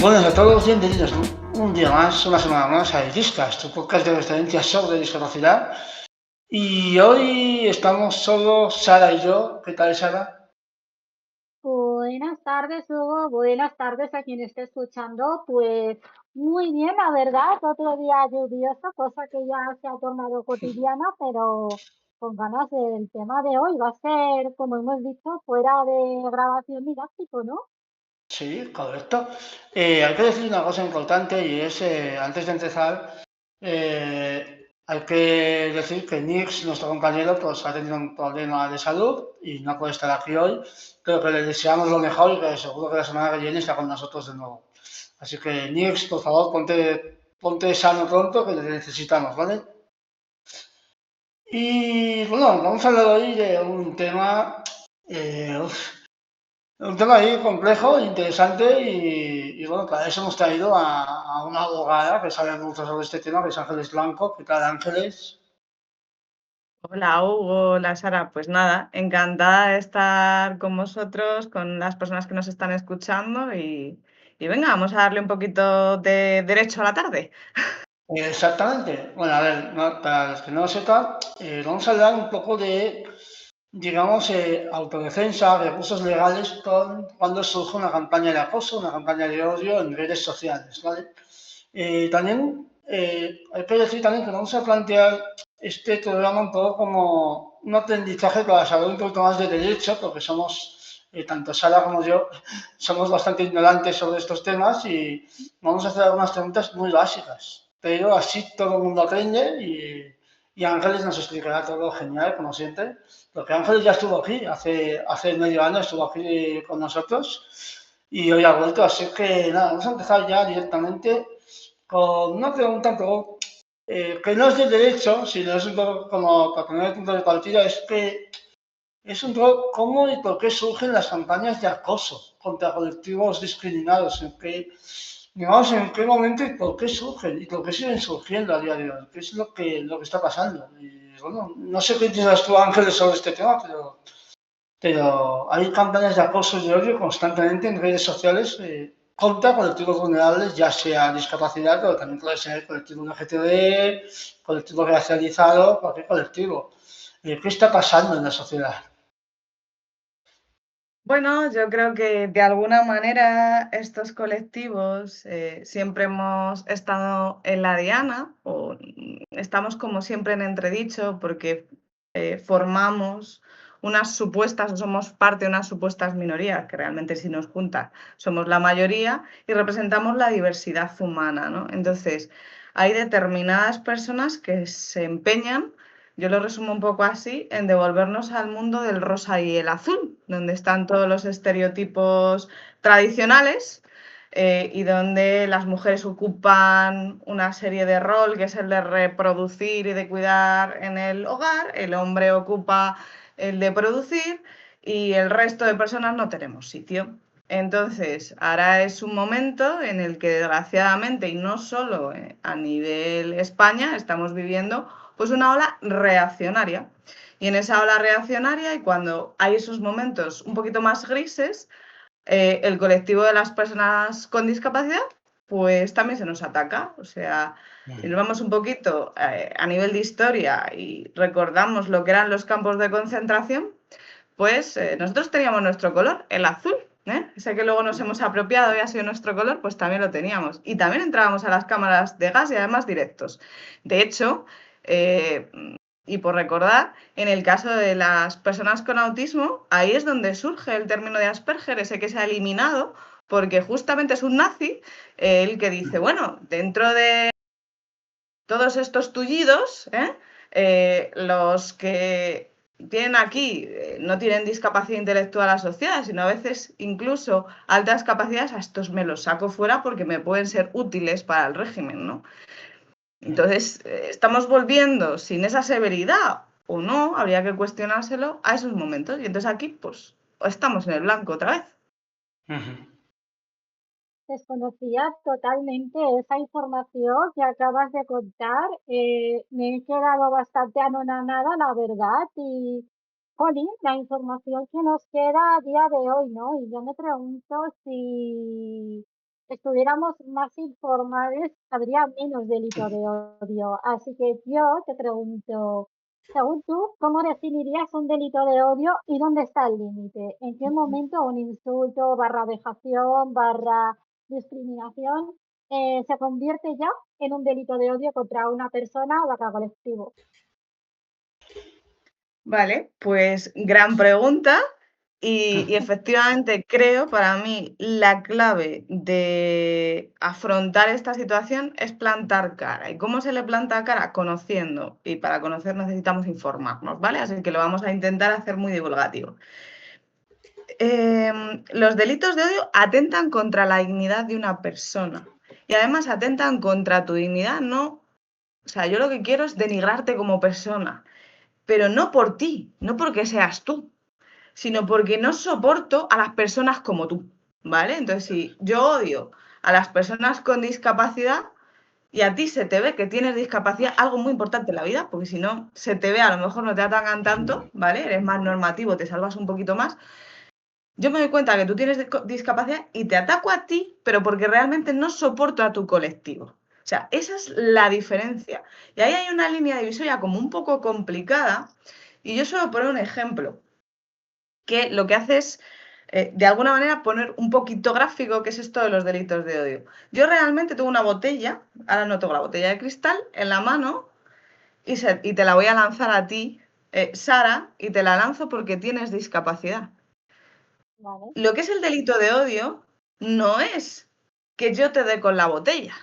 Buenas a todos, bienvenidos un día más, una semana más a Discast, tu podcast de referencia sobre discapacidad. Y hoy estamos solo Sara y yo. ¿Qué tal, Sara? Buenas tardes, Hugo. Buenas tardes a quien esté escuchando. Pues muy bien, la verdad. Otro día lluvioso, cosa que ya se ha tornado cotidiana, pero con ganas del tema de hoy. Va a ser, como hemos dicho, fuera de grabación didáctico, ¿no? Sí, correcto. Hay que decir una cosa importante y es, antes de empezar, hay que decir que Nix, nuestro compañero, pues ha tenido un problema de salud y no puede estar aquí hoy, pero que le deseamos lo mejor y que seguro que la semana que viene está con nosotros de nuevo. Así que, Nix, por favor, ponte sano pronto, que le necesitamos, ¿vale? Y bueno, vamos a hablar hoy de un tema ahí complejo, interesante y bueno, para eso hemos traído a una abogada que sabe mucho sobre este tema, que es Ángeles Blanco. ¿Qué tal, Ángeles? Hola Hugo, hola Sara, pues nada, encantada de estar con vosotros, con las personas que nos están escuchando y venga, vamos a darle un poquito de derecho a la tarde. Exactamente. Bueno, a ver, para los que no lo sepan, vamos a hablar un poco de, digamos, autodefensa, recursos legales cuando surge una campaña de acoso, una campaña de odio en redes sociales, ¿vale? También hay que decir también que vamos a plantear este programa un poco como un aprendizaje para saber un poquito más de derecho, porque somos, tanto Sara como yo, somos bastante ignorantes sobre estos temas y vamos a hacer algunas preguntas muy básicas, pero así todo el mundo aprende y Ángeles nos explicará todo genial, como siempre, porque Ángeles ya estuvo aquí, hace medio año estuvo aquí con nosotros y hoy ha vuelto, así que nada, vamos a empezar ya directamente con una pregunta un poco, que no es de derecho, sino es un poco como para poner el punto de partida, es que es un poco cómo y por qué surgen las campañas de acoso contra colectivos discriminados, digamos, en qué momento y por qué surgen y por qué siguen surgiendo a día de hoy, qué es lo que está pasando. Y bueno, no sé qué piensas tú, Ángeles, sobre este tema, pero hay campañas de acoso y de odio constantemente en redes sociales, contra colectivos vulnerables, ya sea discapacidad, pero también puede ser colectivo LGTB, colectivo racializado, cualquier colectivo. ¿Qué está pasando en la sociedad? Bueno, yo creo que de alguna manera estos colectivos siempre hemos estado en la diana o estamos como siempre en entredicho porque formamos unas supuestas o somos parte de unas supuestas minorías que realmente si nos juntan somos la mayoría y representamos la diversidad humana, ¿no? Entonces, hay determinadas personas que se empeñan, yo lo resumo un poco así, en devolvernos al mundo del rosa y el azul, donde están todos los estereotipos tradicionales y donde las mujeres ocupan una serie de rol, que es el de reproducir y de cuidar en el hogar, el hombre ocupa el de producir y el resto de personas no tenemos sitio. Entonces, ahora es un momento en el que desgraciadamente, y no solo a nivel España, estamos viviendo pues una ola reaccionaria. Y en esa ola reaccionaria, y cuando hay esos momentos un poquito más grises, el colectivo de las personas con discapacidad, pues también se nos ataca. O sea, si nos vamos un poquito a nivel de historia y recordamos lo que eran los campos de concentración, pues nosotros teníamos nuestro color, el azul. Ese que luego nos hemos apropiado y ha sido nuestro color, pues también lo teníamos. Y también entrábamos a las cámaras de gas y además directos. De hecho, eh, y por recordar, en el caso de las personas con autismo, ahí es donde surge el término de Asperger, ese que se ha eliminado, porque justamente es un nazi el que dice, bueno, dentro de todos estos tullidos, los que tienen aquí no tienen discapacidad intelectual asociada, sino a veces incluso altas capacidades, a estos me los saco fuera porque me pueden ser útiles para el régimen, ¿no? Entonces, ¿estamos volviendo sin esa severidad o no? Habría que cuestionárselo a esos momentos. Y entonces aquí, pues, estamos en el blanco otra vez. Ujú. Desconocía totalmente esa información que acabas de contar. Me he quedado bastante anonadada, la verdad, y, jolín, la información que nos queda a día de hoy, ¿no? Y yo me pregunto si estuviéramos más informados, habría menos delito de odio. Así que yo te pregunto, según tú, ¿cómo definirías un delito de odio y dónde está el límite? ¿En qué momento un insulto, barra vejación, barra discriminación, se convierte ya en un delito de odio contra una persona o barra colectivo? Vale, pues gran pregunta y efectivamente creo para mí la clave de afrontar esta situación es plantar cara. ¿Y cómo se le planta cara? Conociendo. Y para conocer necesitamos informarnos, ¿vale? Así que lo vamos a intentar hacer muy divulgativo. Los delitos de odio atentan contra la dignidad de una persona y además atentan contra tu dignidad, no. O sea, yo lo que quiero es denigrarte como persona, pero no por ti, no porque seas tú, sino porque no soporto a las personas como tú, ¿vale? Entonces, si yo odio a las personas con discapacidad y a ti se te ve que tienes discapacidad, algo muy importante en la vida, porque si no se te ve, a lo mejor no te atacan tanto, ¿vale? Eres más normativo, te salvas un poquito más. Yo me doy cuenta que tú tienes discapacidad y te ataco a ti, pero porque realmente no soporto a tu colectivo. O sea, esa es la diferencia. Y ahí hay una línea divisoria como un poco complicada. Y yo suelo poner un ejemplo, que lo que hace es, de alguna manera, poner un poquito gráfico qué es esto de los delitos de odio. Yo realmente tengo una botella, ahora no tengo la botella de cristal, en la mano y te la voy a lanzar a ti, Sara, y te la lanzo porque tienes discapacidad. ¿Vale? Lo que es el delito de odio no es que yo te dé con la botella.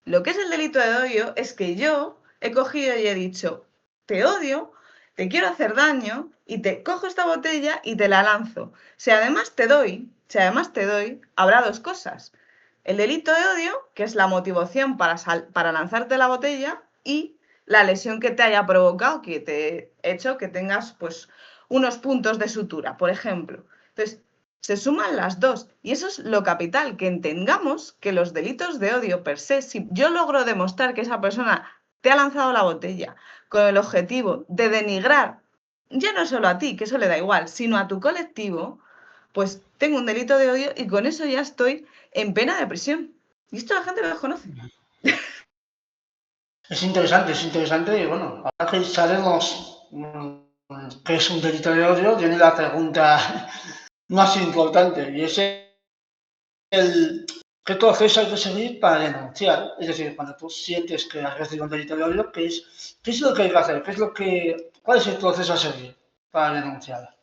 Lo que es el delito de odio es que yo he cogido y he dicho, te odio, te quiero hacer daño y te cojo esta botella y te la lanzo. Si además te doy, habrá dos cosas. El delito de odio, que es la motivación para lanzarte la botella, y la lesión que te haya provocado, que te he hecho que tengas pues unos puntos de sutura, por ejemplo. Entonces, se suman las dos. Y eso es lo capital, que entendamos que los delitos de odio per se, si yo logro demostrar que esa persona te ha lanzado la botella con el objetivo de denigrar, ya no solo a ti, que eso le da igual, sino a tu colectivo, pues tengo un delito de odio y con eso ya estoy en pena de prisión. Y esto la gente lo desconoce. Es interesante y bueno, ahora que sabemos qué es un delito de odio, viene la pregunta más importante y es qué proceso hay que seguir para denunciar. Es decir, cuando tú sientes que has recibido un delito de odio, qué es lo que hay que hacer? ¿Cuál es el proceso a seguir para denunciar?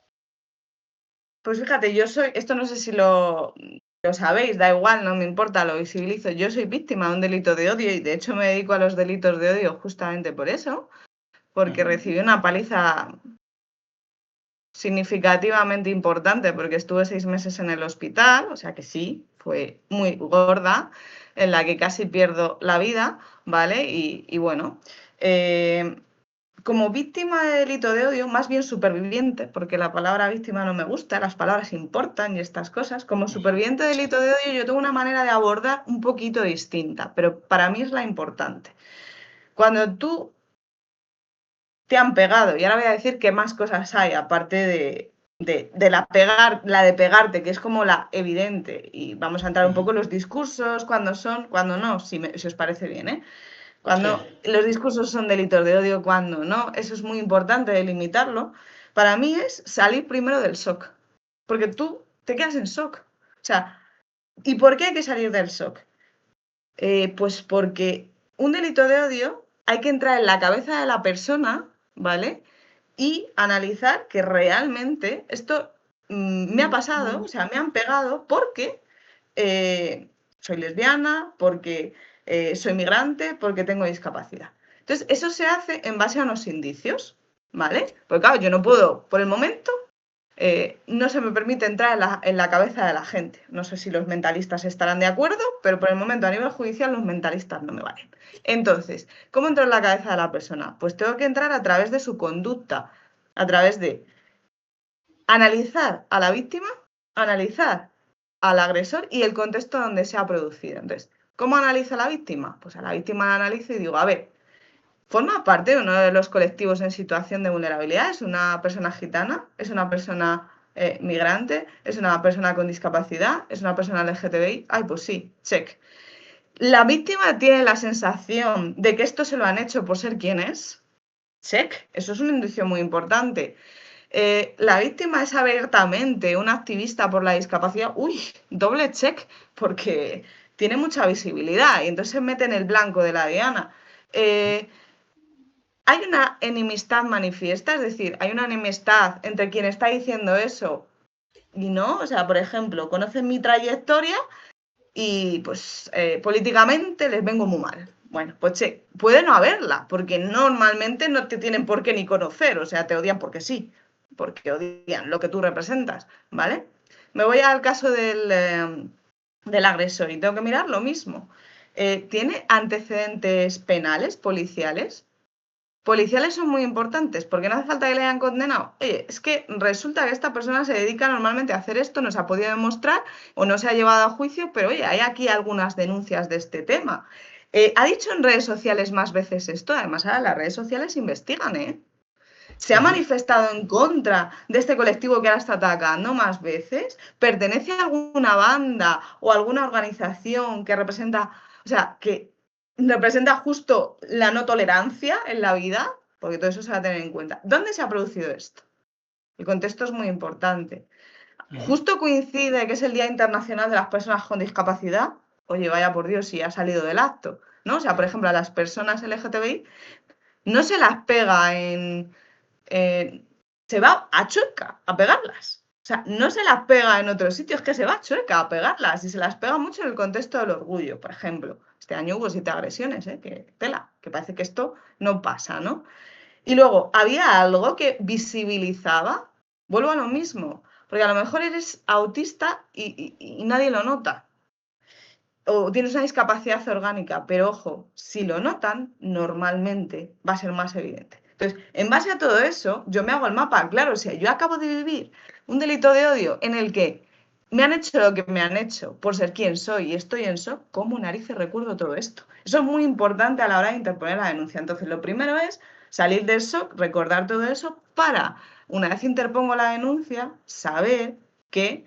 Pues fíjate, esto no sé si lo sabéis, da igual, no me importa, lo visibilizo. Yo soy víctima de un delito de odio y de hecho me dedico a los delitos de odio justamente por eso, porque recibí una paliza significativamente importante porque estuve 6 meses en el hospital, o sea que sí, fue muy gorda, en la que casi pierdo la vida, ¿vale? Y bueno, como víctima de delito de odio, más bien superviviente, porque la palabra víctima no me gusta, las palabras importan y estas cosas, como superviviente de delito de odio yo tengo una manera de abordar un poquito distinta, pero para mí es la importante. Cuando tú te han pegado. Y ahora voy a decir qué más cosas hay, aparte de la de pegarte, que es como la evidente. Y vamos a entrar un poco en los discursos, cuándo son, cuándo no, si os parece bien, ¿eh? Cuando Sí. los discursos son delitos de odio, cuándo no. Eso es muy importante delimitarlo. Para mí es salir primero del shock. Porque tú te quedas en shock. O sea, ¿y por qué hay que salir del shock? Pues porque un delito de odio hay que entrar en la cabeza de la persona, ¿vale? Y analizar que realmente esto me ha pasado, o sea, me han pegado porque soy lesbiana, porque soy migrante, porque tengo discapacidad. Entonces, eso se hace en base a unos indicios, ¿vale? Porque claro, yo no puedo, por el momento, no se me permite entrar en la cabeza de la gente. No sé si los mentalistas estarán de acuerdo, pero por el momento a nivel judicial los mentalistas no me valen. Entonces, ¿cómo entro en la cabeza de la persona? Pues tengo que entrar a través de su conducta, a través de analizar a la víctima, analizar al agresor y el contexto donde se ha producido. Entonces, ¿cómo analizo a la víctima? Pues a la víctima la analizo y digo, a ver, forma parte de uno de los colectivos en situación de vulnerabilidad, es una persona gitana, es una persona migrante, es una persona con discapacidad, es una persona LGTBI. Ay, pues sí, check. La víctima tiene la sensación de que esto se lo han hecho por ser quien es. Check. Eso es un indicio muy importante. La víctima es abiertamente una activista por la discapacidad. Uy, doble check, porque tiene mucha visibilidad y entonces se mete en el blanco de la diana. Hay una enemistad manifiesta, es decir, hay una enemistad entre quien está diciendo eso y no. O sea, por ejemplo, conocen mi trayectoria y pues políticamente les vengo muy mal. Bueno, pues puede no haberla, porque normalmente no te tienen por qué ni conocer, o sea, te odian porque sí, porque odian lo que tú representas, ¿vale? Me voy al caso del agresor y tengo que mirar lo mismo. ¿Tiene antecedentes penales, policiales? Policiales son muy importantes porque no hace falta que le hayan condenado. Oye, es que resulta que esta persona se dedica normalmente a hacer esto, no se ha podido demostrar o no se ha llevado a juicio, pero oye, hay aquí algunas denuncias de este tema. Ha dicho en redes sociales más veces esto, además ahora las redes sociales investigan, ¿eh? Se ha manifestado en contra de este colectivo que ahora está atacando más veces. ¿Pertenece a alguna banda o alguna organización que representa, o sea, que representa justo la no tolerancia en la vida? Porque todo eso se va a tener en cuenta. ¿Dónde se ha producido esto? El contexto es muy importante. Justo coincide que es el Día Internacional de las Personas con Discapacidad. Oye, vaya por Dios, si ha salido del acto, ¿no? O sea, por ejemplo, a las personas LGTBI no se las pega se va a Chueca a pegarlas. O sea, no se las pega en otros sitios, que se va a Chueca a pegarlas y se las pega mucho en el contexto del orgullo, por ejemplo. Este año hubo 7 agresiones, que tela, que parece que esto no pasa, ¿no? Y luego, había algo que visibilizaba, vuelvo a lo mismo, porque a lo mejor eres autista y nadie lo nota, o tienes una discapacidad orgánica, pero ojo, si lo notan, normalmente va a ser más evidente. Entonces, en base a todo eso, yo me hago el mapa. Claro, o sea, yo acabo de vivir un delito de odio en el que me han hecho lo que me han hecho por ser quien soy y estoy en shock. ¿Cómo narices recuerdo todo esto? Eso es muy importante a la hora de interponer la denuncia. Entonces, lo primero es salir del shock, recordar todo eso para, una vez interpongo la denuncia, saber que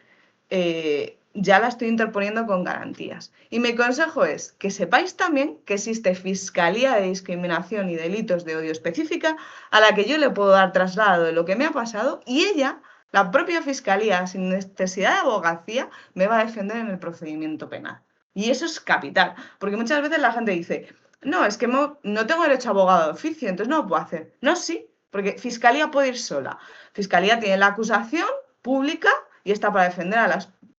ya la estoy interponiendo con garantías. Y mi consejo es que sepáis también que existe Fiscalía de Discriminación y Delitos de Odio específica a la que yo le puedo dar traslado de lo que me ha pasado y ella, la propia Fiscalía, sin necesidad de abogacía, me va a defender en el procedimiento penal. Y eso es capital, porque muchas veces la gente dice, no, es que no tengo derecho a abogado de oficio, entonces no lo puedo hacer. No, sí, porque Fiscalía puede ir sola. Fiscalía tiene la acusación pública y está para defender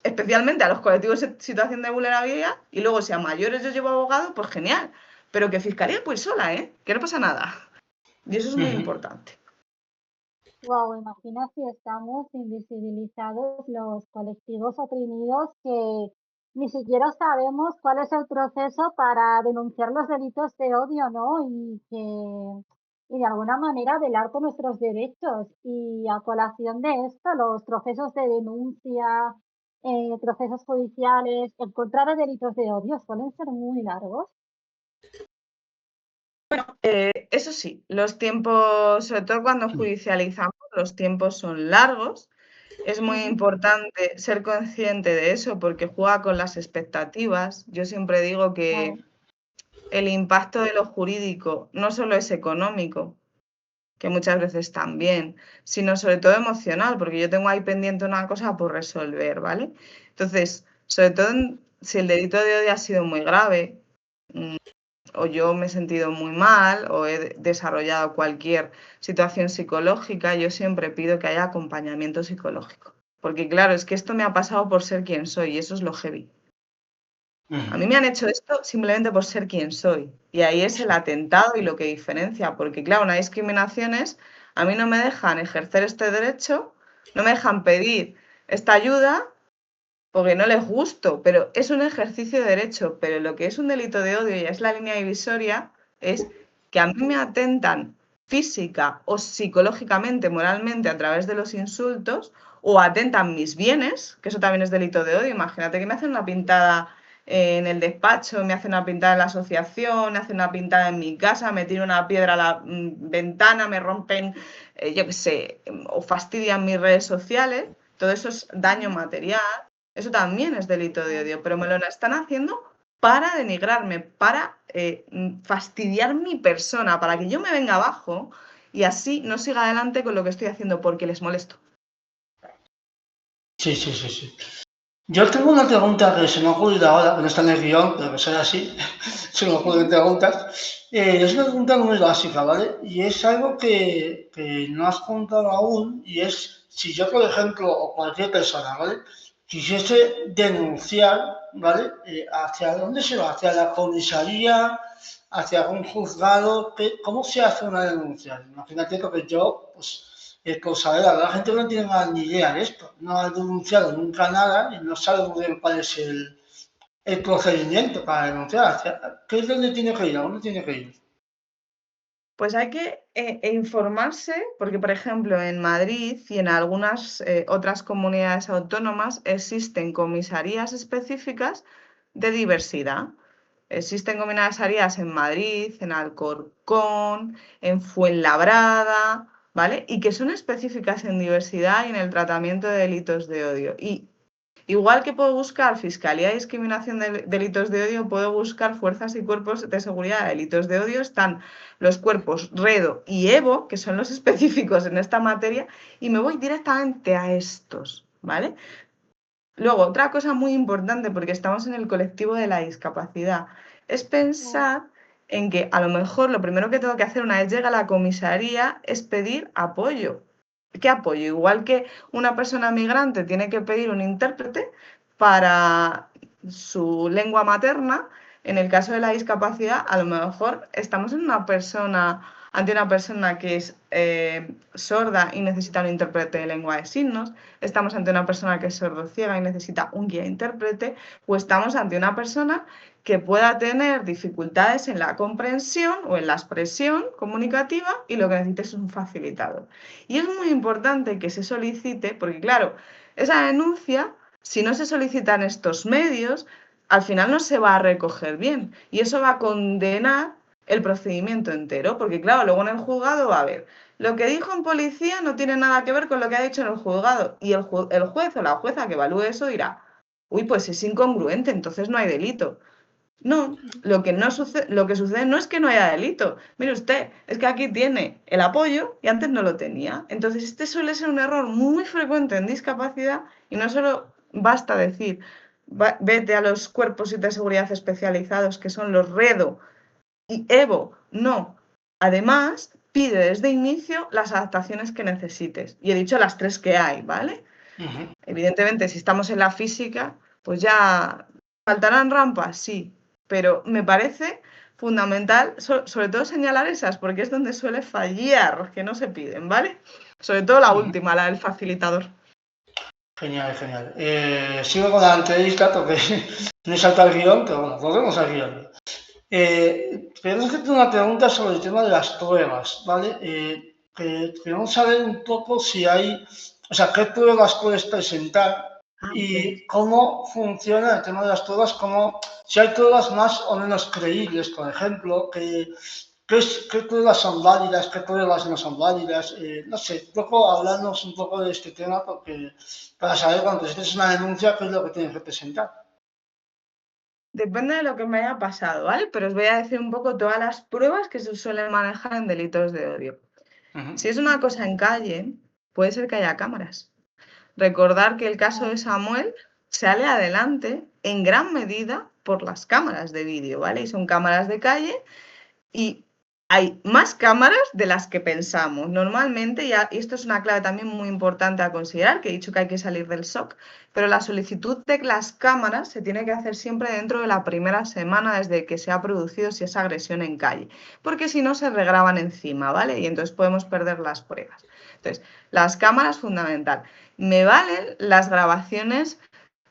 especialmente a los colectivos en situación de vulnerabilidad, y luego si a mayores yo llevo abogado, pues genial. Pero que Fiscalía pues sola, que no pasa nada. Y eso es muy importante. Wow, imagina si estamos invisibilizados los colectivos oprimidos que ni siquiera sabemos cuál es el proceso para denunciar los delitos de odio, ¿no? Y de alguna manera velar por nuestros derechos. Y a colación de esto, los procesos de denuncia, procesos judiciales en contra de delitos de odio suelen ser muy largos. Eso sí, los tiempos, sobre todo cuando judicializamos, los tiempos son largos. Es muy importante ser consciente de eso porque juega con las expectativas. Yo siempre digo que el impacto de lo jurídico no solo es económico, que muchas veces también, sino sobre todo emocional, porque yo tengo ahí pendiente una cosa por resolver, ¿vale? Entonces, sobre todo si el delito de odio ha sido muy grave, o yo me he sentido muy mal, o he desarrollado cualquier situación psicológica, yo siempre pido que haya acompañamiento psicológico. Porque claro, es que esto me ha pasado por ser quien soy, y eso es lo heavy. A mí me han hecho esto simplemente por ser quien soy. Y ahí es el atentado y lo que diferencia. Porque, claro, una discriminación es, a mí no me dejan ejercer este derecho, no me dejan pedir esta ayuda porque no les gusto, pero es un ejercicio de derecho. Pero lo que es un delito de odio, y es la línea divisoria, es que a mí me atentan física o psicológicamente, moralmente, a través de los insultos, o atentan mis bienes, que eso también es delito de odio. Imagínate que me hacen una pintada en el despacho, me hacen una pintada en la asociación, me hacen una pintada en mi casa, me tiran una piedra a la ventana, me rompen, yo qué sé, o fastidian mis redes sociales. todo eso es daño material, eso también es delito de odio, pero me lo están haciendo para denigrarme, para fastidiar mi persona, para que yo me venga abajo y así no siga adelante con lo que estoy haciendo porque les molesto. Sí, sí, sí, sí. Yo tengo una pregunta que se me ha ocurrido ahora, que no está en el guión, pero que soy así, se me ocurren preguntas. Es una pregunta muy básica, ¿vale? Y es algo que no has contado aún, y es si yo, por ejemplo, o cualquier persona, ¿vale? Quisiese denunciar, ¿vale? ¿Hacia dónde se va? ¿Hacia la comisaría? ¿Hacia algún juzgado? ¿Cómo se hace una denuncia? Imagínate que yo, pues, por saber, la gente no tiene ni idea de esto, no ha denunciado nunca nada y no sabe muy bien cuál es el procedimiento para denunciar. ¿Qué es donde tiene que ir? ¿A dónde tiene que ir? Pues hay que informarse, porque por ejemplo en Madrid y en algunas otras comunidades autónomas existen comisarías específicas de diversidad. Existen comisarías en Madrid, en Alcorcón, en Fuenlabrada, ¿vale? Y que son específicas en diversidad y en el tratamiento de delitos de odio. Y igual que puedo buscar Fiscalía de Discriminación de Delitos de Odio, puedo buscar Fuerzas y Cuerpos de Seguridad de Delitos de Odio. Están los cuerpos REDO y EVO, que son los específicos en esta materia, y me voy directamente a estos, ¿vale? Luego, otra cosa muy importante, porque estamos en el colectivo de la discapacidad, es pensar en que a lo mejor lo primero que tengo que hacer una vez llega a la comisaría es pedir apoyo. ¿Qué apoyo? Igual que una persona migrante tiene que pedir un intérprete para su lengua materna, en el caso de la discapacidad, a lo mejor estamos ante una persona que es sorda y necesita un intérprete de lengua de signos, estamos ante una persona que es sordociega y necesita un guía intérprete, o estamos ante una persona que pueda tener dificultades en la comprensión o en la expresión comunicativa y lo que necesita es un facilitador. Y es muy importante que se solicite, porque claro, esa denuncia, si no se solicitan estos medios, al final no se va a recoger bien y eso va a condenar el procedimiento entero, porque claro, luego en el juzgado va a haber lo que dijo en policía no tiene nada que ver con lo que ha dicho en el juzgado y el juez o la jueza que evalúe eso dirá, uy, pues es incongruente, entonces no hay delito. No, lo que sucede no es que no haya delito. Mire usted, es que aquí tiene el apoyo y antes no lo tenía. Entonces, este suele ser un error muy frecuente en discapacidad y no solo basta decir, vete a los cuerpos de seguridad especializados que son los REDO y EVO. No. Además, pide desde inicio las adaptaciones que necesites. Y he dicho las 3 que hay, ¿vale? Evidentemente, si estamos en la física, pues ya faltarán rampas, sí, pero me parece fundamental, sobre todo señalar esas, porque es donde suele fallar, que no se piden, ¿vale? Sobre todo la última, la del facilitador. Genial, genial. Sigo con la entrevista porque me salta el guión, pero bueno, volvemos al guión. Queremos hacerte una pregunta sobre el tema de las pruebas, ¿vale? Queremos saber un poco si hay, o sea, qué pruebas puedes presentar y cómo funciona el tema de las pruebas, si hay pruebas más o menos creíbles, por ejemplo, qué pruebas son válidas, qué pruebas no son válidas, no sé, un poco hablarnos un poco de este tema porque para saber cuando presentes una denuncia qué es lo que tienes que presentar. Depende de lo que me haya pasado, ¿vale? Pero os voy a decir un poco todas las pruebas que se suelen manejar en delitos de odio. Si es una cosa en calle, puede ser que haya cámaras. Recordar que el caso de Samuel sale adelante en gran medida por las cámaras de vídeo, ¿vale? Y son cámaras de calle y hay más cámaras de las que pensamos. Normalmente, y esto es una clave también muy importante a considerar, que he dicho que hay que salir del shock, pero la solicitud de las cámaras se tiene que hacer siempre dentro de la primera semana desde que se ha producido si es agresión en calle, porque si no se regraban encima, ¿vale? Y entonces podemos perder las pruebas. Entonces, las cámaras fundamental. Me valen las grabaciones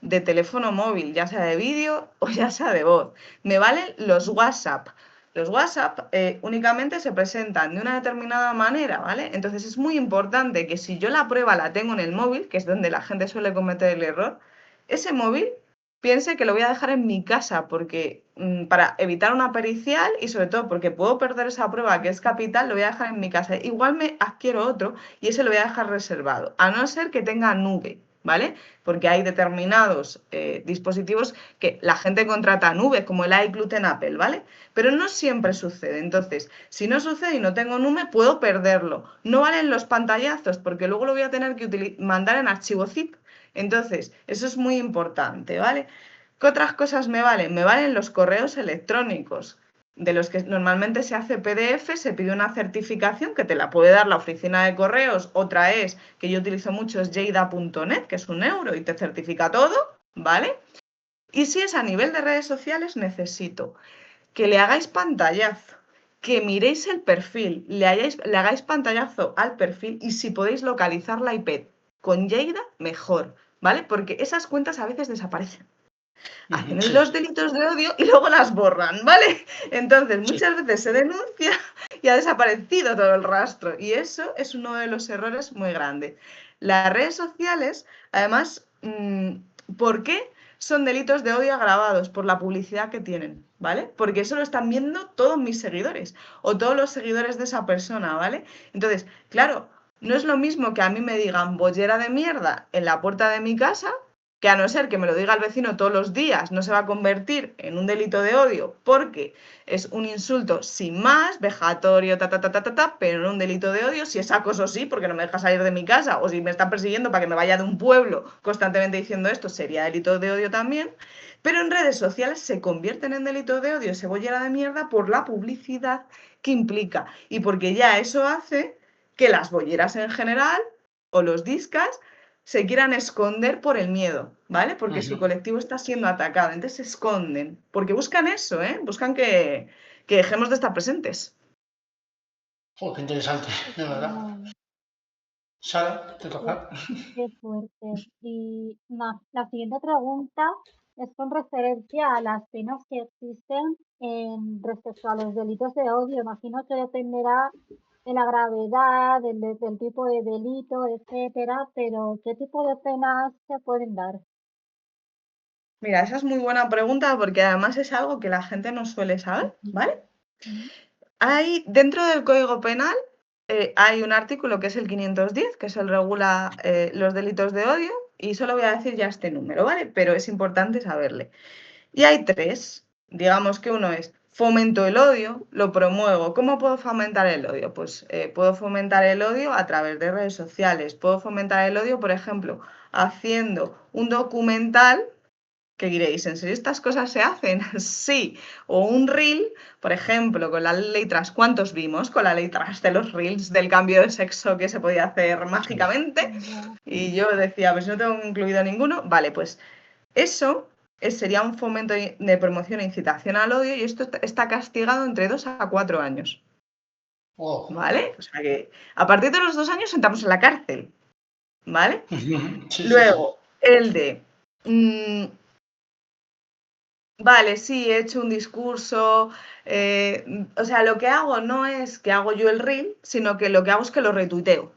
de teléfono móvil, ya sea de vídeo o ya sea de voz. Me valen los WhatsApp. Los WhatsApp únicamente se presentan de una determinada manera, ¿vale? Entonces es muy importante que si yo la prueba la tengo en el móvil, que es donde la gente suele cometer el error, ese móvil piense que lo voy a dejar en mi casa porque para evitar una pericial y sobre todo porque puedo perder esa prueba que es capital, lo voy a dejar en mi casa. Igual me adquiero otro y ese lo voy a dejar reservado, a no ser que tenga nube, ¿vale? Porque hay determinados dispositivos que la gente contrata nube, como el iCloud en Apple, ¿vale? Pero no siempre sucede. Entonces, si no sucede y no tengo nube, puedo perderlo. No valen los pantallazos, porque luego lo voy a tener que mandar en archivo zip. Entonces, eso es muy importante, ¿vale? ¿Qué otras cosas me valen? Me valen los correos electrónicos, de los que normalmente se hace PDF, se pide una certificación que te la puede dar la oficina de correos. Otra es, que yo utilizo mucho, es jada.net, que es €1 y te certifica todo, ¿vale? Y si es a nivel de redes sociales, necesito que le hagáis pantallazo, que miréis el perfil, le hagáis pantallazo al perfil y si podéis localizar la IP con Jada, mejor, ¿vale? Porque esas cuentas a veces desaparecen. Hacen Sí. los delitos de odio y luego las borran, ¿vale? Entonces, muchas veces se denuncia y ha desaparecido todo el rastro. Y eso es uno de los errores muy grandes. Las redes sociales, además, ¿por qué son delitos de odio agravados? Por la publicidad que tienen, ¿vale? Porque eso lo están viendo todos mis seguidores o todos los seguidores de esa persona, ¿vale? Entonces, claro, no es lo mismo que a mí me digan bollera de mierda en la puerta de mi casa, que a no ser que me lo diga el vecino todos los días, no se va a convertir en un delito de odio porque es un insulto sin más, vejatorio, pero no un delito de odio. Si es acoso, sí, porque no me deja salir de mi casa, o si me están persiguiendo para que me vaya de un pueblo constantemente diciendo esto, sería delito de odio también. Pero en redes sociales se convierten en delito de odio, cebollera de mierda, por la publicidad que implica y porque ya eso hace que las bolleras en general o los discas se quieran esconder por el miedo, ¿vale? Porque su colectivo está siendo atacado, entonces se esconden, porque buscan eso, ¿eh? Buscan que dejemos de estar presentes. Qué interesante, de verdad. No, Sara, te toca. qué fuerte. Y la siguiente pregunta es con referencia a las penas que existen respecto a los delitos de odio. Imagino que dependerá de la gravedad, del tipo de delito, etcétera, pero ¿qué tipo de penas se pueden dar? Mira, esa es muy buena pregunta porque además es algo que la gente no suele saber, Ujú, ¿vale? ujú. Hay, dentro del Código Penal, hay un artículo que es el 510, que es el regula los delitos de odio, y solo voy a decir ya este número, ¿vale? Pero es importante saberle. Y hay tres. Digamos que uno es fomento el odio, lo promuevo. ¿Cómo puedo fomentar el odio? Pues puedo fomentar el odio a través de redes sociales. Puedo fomentar el odio, por ejemplo, haciendo un documental. ¿Qué diréis? ¿En serio estas cosas se hacen? Sí. O un reel, por ejemplo, con la ley trans. ¿Cuántos vimos con la ley trans de los reels del cambio de sexo que se podía hacer mágicamente? Ya. Y yo decía, pues no tengo incluido ninguno. Vale, pues eso sería un fomento de promoción e incitación al odio y esto está castigado entre 2 a 4 años. Oh. ¿Vale? O sea que a partir de los 2 años entramos en la cárcel. ¿Vale? Sí. Luego, el de... vale, sí, he hecho un discurso. O sea, lo que hago no es que hago yo el reel, sino que lo que hago es que lo retuiteo.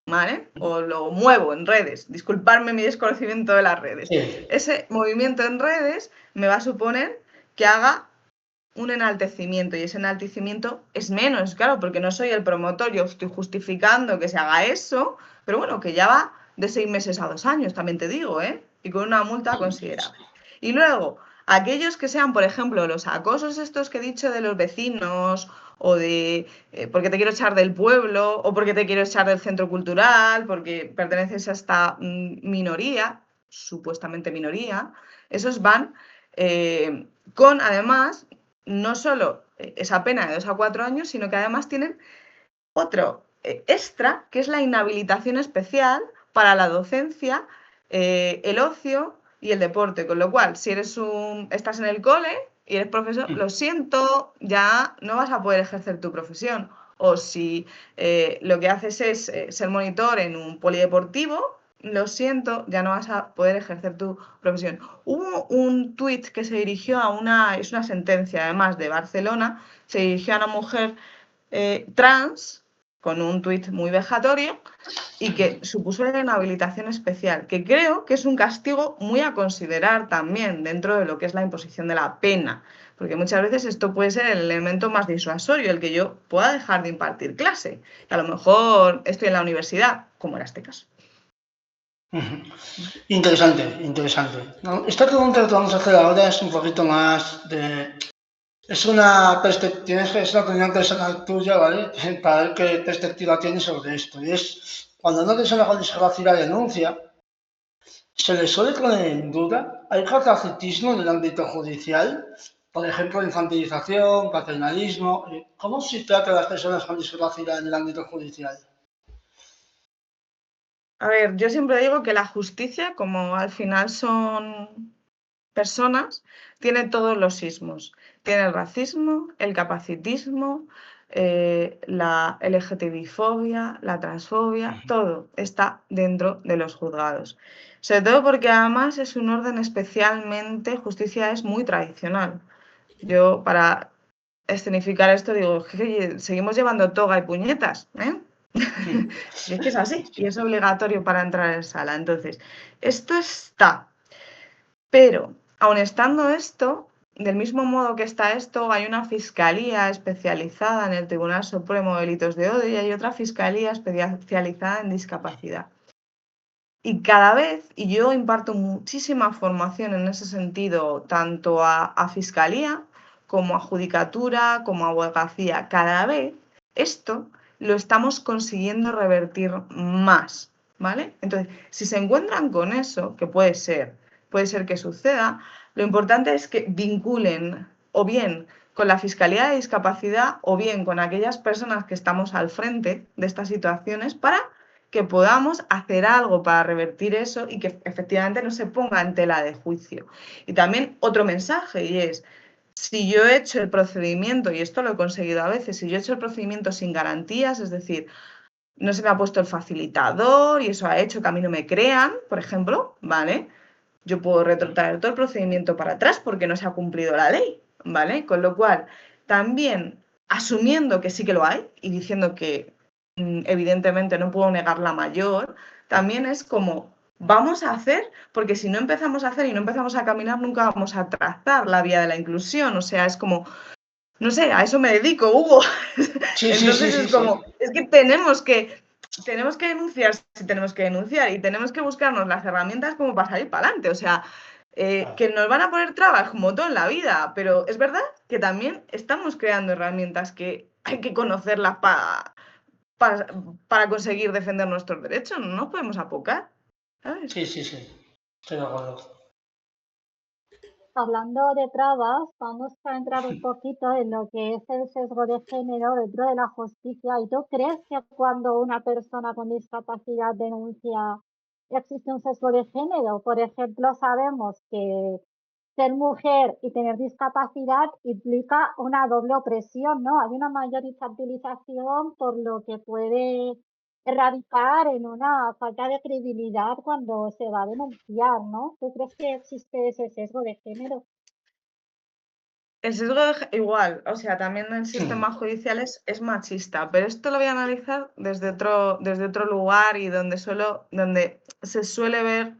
¿Vale? O lo muevo en redes. Disculparme mi desconocimiento de las redes. Sí. Ese movimiento en redes me va a suponer que haga un enaltecimiento y ese enaltecimiento es menos, claro, porque no soy el promotor, yo estoy justificando que se haga eso, pero bueno, que ya va de 6 meses a 2 años, también te digo, ¿eh? Y con una multa considerable. Y luego, aquellos que sean, por ejemplo, los acosos estos que he dicho de los vecinos o de porque te quiero echar del pueblo o porque te quiero echar del centro cultural, porque perteneces a esta minoría, supuestamente minoría, esos van con, además, no solo esa pena de 2 a 4 años, sino que además tienen otro extra, que es la inhabilitación especial para la docencia, el ocio y el deporte. Con lo cual, si estás en el cole y eres profesor, lo siento, ya no vas a poder ejercer tu profesión. O si lo que haces es ser monitor en un polideportivo, lo siento, ya no vas a poder ejercer tu profesión. Hubo un tuit que se dirigió es una sentencia además de Barcelona, se dirigió a una mujer trans con un tuit muy vejatorio y que supuso una inhabilitación especial, que creo que es un castigo muy a considerar también dentro de lo que es la imposición de la pena, porque muchas veces esto puede ser el elemento más disuasorio, el que yo pueda dejar de impartir clase, que a lo mejor estoy en la universidad, como era este caso. Interesante, interesante. No, esta pregunta que vamos a hacer ahora es un poquito más de... Es una perspectiva, es una opinión personal tuya, ¿vale? Para ver qué perspectiva tienes sobre esto. Y es, cuando una persona con discapacidad denuncia, se le suele poner en duda, hay capacitismo en el ámbito judicial, por ejemplo, infantilización, paternalismo. ¿Cómo se trata a las personas con discapacidad en el ámbito judicial? A ver, yo siempre digo que la justicia, como al final son personas, tiene todos los sismos. Tiene el racismo, el capacitismo, la LGTBI-fobia, la transfobia, todo está dentro de los juzgados. Sobre todo porque además es un orden especialmente, justicia es muy tradicional. Yo para escenificar esto digo, "Je, seguimos llevando toga y puñetas, ¿eh?". Y es que es así, y es obligatorio para entrar en sala. Entonces, esto está. Pero, aun estando esto, del mismo modo que está esto, hay una fiscalía especializada en el Tribunal Supremo de Delitos de Odio y hay otra fiscalía especializada en discapacidad. Y cada vez, y yo imparto muchísima formación en ese sentido, tanto a fiscalía como a judicatura, como a abogacía, cada vez esto lo estamos consiguiendo revertir más, ¿vale? Entonces, si se encuentran con eso, que puede ser que suceda, lo importante es que vinculen o bien con la Fiscalía de Discapacidad o bien con aquellas personas que estamos al frente de estas situaciones para que podamos hacer algo para revertir eso y que efectivamente no se ponga en tela de juicio. Y también otro mensaje, y es, si yo he hecho el procedimiento, y esto lo he conseguido a veces, si yo he hecho el procedimiento sin garantías, es decir, no se me ha puesto el facilitador y eso ha hecho que a mí no me crean, por ejemplo, ¿vale? Yo puedo retrotraer todo el procedimiento para atrás porque no se ha cumplido la ley, ¿vale? Con lo cual, también asumiendo que sí que lo hay y diciendo que evidentemente no puedo negar la mayor, también es como vamos a hacer, porque si no empezamos a hacer y no empezamos a caminar, nunca vamos a trazar la vía de la inclusión, o sea, es como, no sé, a eso me dedico, Hugo. Sí, sí, sí, Entonces sí, es sí. como, es que tenemos que denunciar si tenemos que denunciar y tenemos que buscarnos las herramientas como para salir para adelante. O sea, que nos van a poner trabas como todo en la vida, pero es verdad que también estamos creando herramientas que hay que conocerlas para conseguir defender nuestros derechos. No nos podemos apocar, ¿sabes? Sí, sí, sí. Estoy de acuerdo. Hablando de trabas, vamos a entrar un poquito en lo que es el sesgo de género dentro de la justicia. ¿Y tú crees que cuando una persona con discapacidad denuncia existe un sesgo de género? Por ejemplo, sabemos que ser mujer y tener discapacidad implica una doble opresión, ¿no? Hay una mayor infantilización por lo que puede erradicar en una falta de credibilidad cuando se va a denunciar, ¿no? ¿Tú crees que existe ese sesgo de género? El sesgo igual, o sea, también el sistema judicial es machista, pero esto lo voy a analizar desde otro lugar y donde se suele ver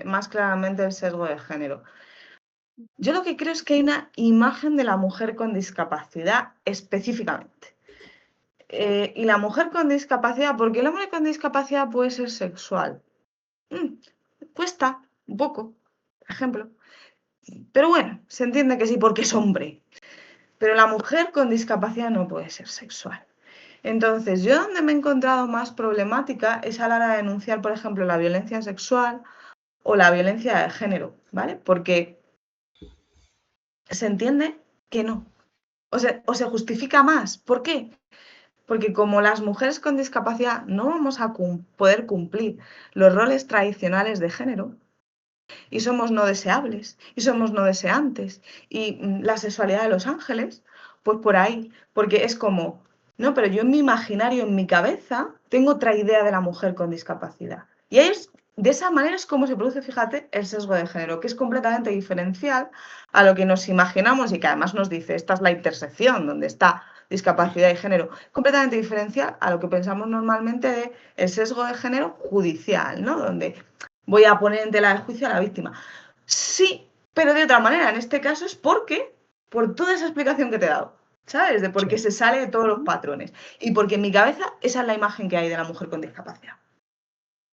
más claramente el sesgo de género. Yo lo que creo es que hay una imagen de la mujer con discapacidad específicamente. Y la mujer con discapacidad, porque el hombre con discapacidad puede ser sexual. Mm, Cuesta un poco, por ejemplo. Pero bueno, se entiende que sí porque es hombre. Pero la mujer con discapacidad no puede ser sexual. Entonces, yo donde me he encontrado más problemática es a la hora de denunciar, por ejemplo, la violencia sexual o la violencia de género, ¿vale? Porque se entiende que no. O se justifica más. ¿Por qué? Porque como las mujeres con discapacidad no vamos a poder cumplir los roles tradicionales de género, y somos no deseables, y somos no deseantes, y la sexualidad de los ángeles, pues por ahí, porque es como, no, pero yo en mi imaginario, en mi cabeza, tengo otra idea de la mujer con discapacidad. Y ahí de esa manera es como se produce, fíjate, el sesgo de género, que es completamente diferencial a lo que nos imaginamos y que además nos dice, esta es la intersección donde está discapacidad y género, completamente diferencial a lo que pensamos normalmente de el sesgo de género judicial, ¿no? Donde voy a poner en tela de juicio a la víctima. Sí, pero de otra manera. En este caso es por toda esa explicación que te he dado, ¿sabes? De por qué se sale de todos los patrones. Y porque en mi cabeza esa es la imagen que hay de la mujer con discapacidad.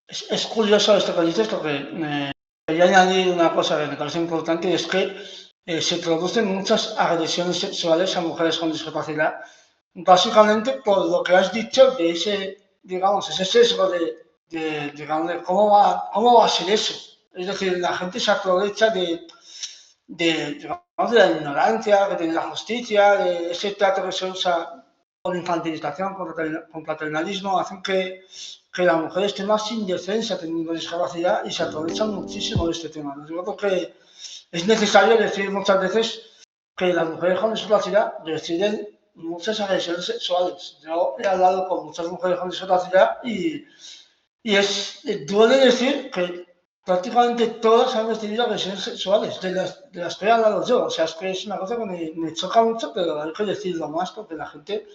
Es curioso esto que dices porque quería añadir una cosa que me parece importante y es que se producen muchas agresiones sexuales a mujeres con discapacidad, básicamente por lo que has dicho de ese sesgo digamos, de cómo va a ser eso. Es decir, la gente se aprovecha digamos, de la ignorancia, de la justicia, de ese trato que se usa con infantilización, con paternalismo, hacen que la mujer esté más indefensa teniendo discapacidad y se aprovechan muchísimo de este tema. Yo creo que es necesario decir muchas veces que las mujeres con discapacidad reciben muchas agresiones sexuales. Yo he hablado con muchas mujeres con discapacidad y duele decir que prácticamente todas han recibido agresiones sexuales, de las que he hablado yo. O sea, es que es una cosa que me choca mucho, pero hay que decirlo más porque la gente,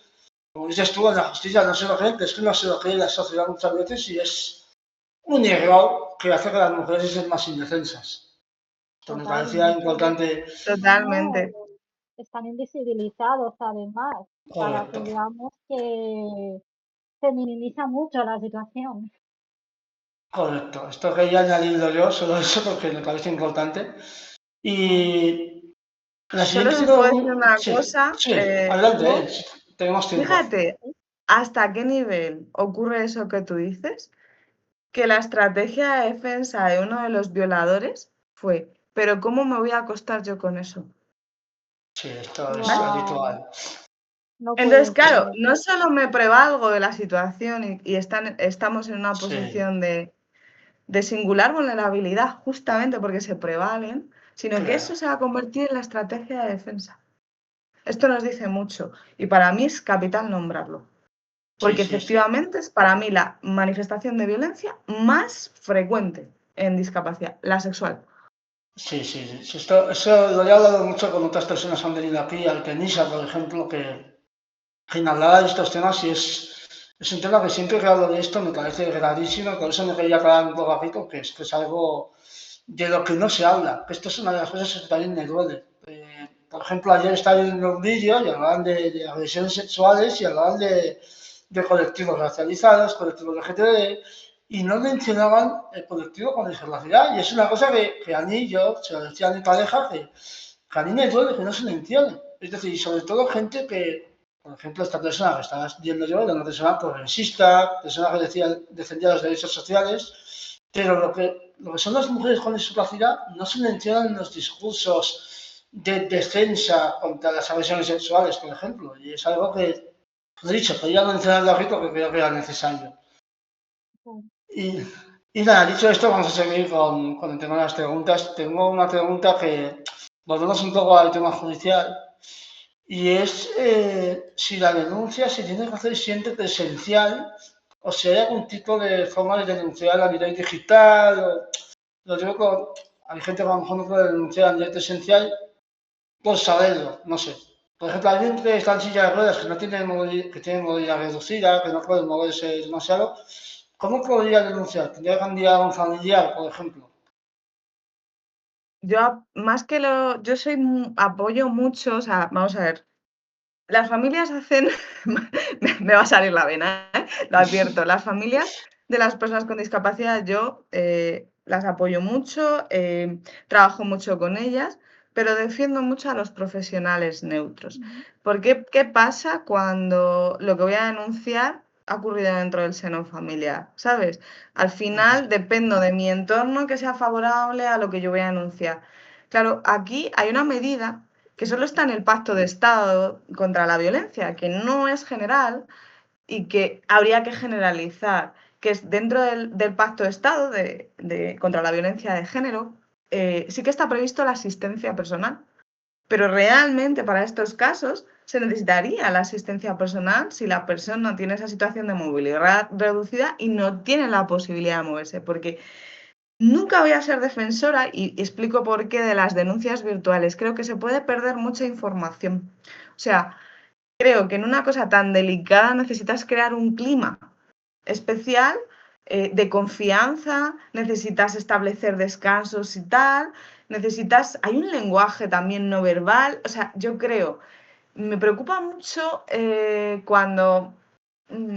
como dices tú, en la justicia no se lo cree, es que no se lo cree la sociedad muchas veces y es un error que hace que las mujeres sean más indefensas. Esto me parecía Totalmente. importante. No, Totalmente. están invisibilizados además, para que Correcto, veamos que se minimiza mucho la situación. correcto. Esto quería añadirlo yo, solo eso porque me parece importante. Claro. Y la Solo siguiente si puedo decir una sí, cosa, sí, adelante, Hugo, tenemos tiempo. fíjate hasta qué nivel ocurre eso que tú dices, que la estrategia de defensa de uno de los violadores fue, pero ¿cómo me voy a acostar yo con eso? Sí, esto es ¿Vale? Guau, habitual. no Entonces, puede claro, ser. no solo me prevalgo de la situación y estamos en una Sí, posición de singular vulnerabilidad justamente porque se prevalen, sino que claro. eso se va a convertir en la estrategia de defensa. Esto nos dice mucho y para mí es capital nombrarlo, Sí, porque sí, sí. efectivamente es para mí la manifestación de violencia más frecuente en discapacidad, la sexual. Sí, sí, sí. Sí, eso lo he hablado mucho con otras personas que han venido aquí, al Tenisa, por ejemplo, que me hablaba de estos temas y es un tema que siempre que hablo de esto me parece rarísimo, por eso me quería aclarar un poco aquí, porque es que es algo de lo que no se habla, que esto es una de las cosas que también me duele. Por ejemplo, ayer estaba viendo un vídeo y hablaban de agresiones sexuales y hablaban de colectivos racializados, colectivos LGTB, y no mencionaban el colectivo con discapacidad. Y es una cosa que a mí, yo se lo decía a mi pareja, que a mí me duele que no se mencione. Es decir, sobre todo gente que, por ejemplo, esta persona que estaba viendo yo era una persona progresista, persona que defendía los derechos sociales, pero lo que son las mujeres con discapacidad no se mencionan en los discursos de defensa contra las agresiones sexuales, por ejemplo. Y es algo que, lo he dicho, podría mencionarlo aquí porque creo que era necesario. Y, y nada, dicho esto, vamos a seguir con el tema de las preguntas. Tengo una pregunta que volvemos un poco al tema judicial y es si la denuncia se tiene que hacer siempre presencial o si hay algún tipo de forma de denunciar a nivel digital. Lo digo hay gente que a lo mejor no puede denunciar a nivel presencial por saberlo, no sé. Por ejemplo, hay gente que está en silla de ruedas que no tiene que tiene movilidad reducida, que no puede moverse demasiado. ¿Cómo podría denunciar? ¿Tendría que enviar a un familiar, por ejemplo? Yo, más que yo apoyo mucho, o sea, vamos a ver, las familias hacen, me va a salir la vena, lo advierto, las familias de las personas con discapacidad yo las apoyo mucho, trabajo mucho con ellas, pero defiendo mucho a los profesionales neutros. Porque, ¿qué pasa cuando lo que voy a denunciar ha ocurrido dentro del seno familiar? ¿Sabes? Al final dependo de mi entorno que sea favorable a lo que yo voy a denunciar. Claro, aquí hay una medida que solo está en el Pacto de Estado contra la Violencia, que no es general y que habría que generalizar, que es dentro del Pacto de Estado contra la Violencia de Género, sí que está previsto la asistencia personal, pero realmente para estos casos se necesitaría la asistencia personal si la persona tiene esa situación de movilidad reducida y no tiene la posibilidad de moverse, porque nunca voy a ser defensora, y explico por qué, de las denuncias virtuales. Creo que se puede perder mucha información. O sea, creo que en una cosa tan delicada necesitas crear un clima especial de confianza, necesitas establecer descansos y tal, hay un lenguaje también no verbal. O sea, yo creo, me preocupa mucho cuando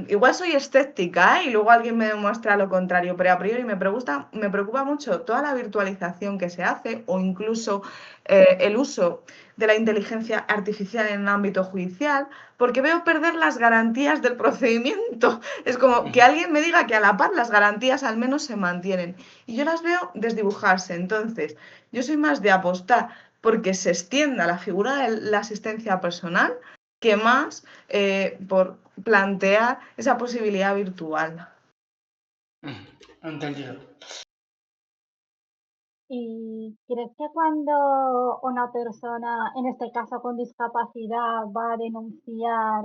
igual soy escéptica, ¿eh? Y luego alguien me demuestra lo contrario, pero a priori me preocupa mucho toda la virtualización que se hace o incluso el uso de la inteligencia artificial en el ámbito judicial, porque veo perder las garantías del procedimiento. Es como que alguien me diga que a la par las garantías al menos se mantienen y yo las veo desdibujarse. Entonces, yo soy más de apostar porque se extienda la figura de la asistencia personal que más por plantear esa posibilidad virtual. Entendido. ¿Y crees que cuando una persona, en este caso con discapacidad, va a denunciar,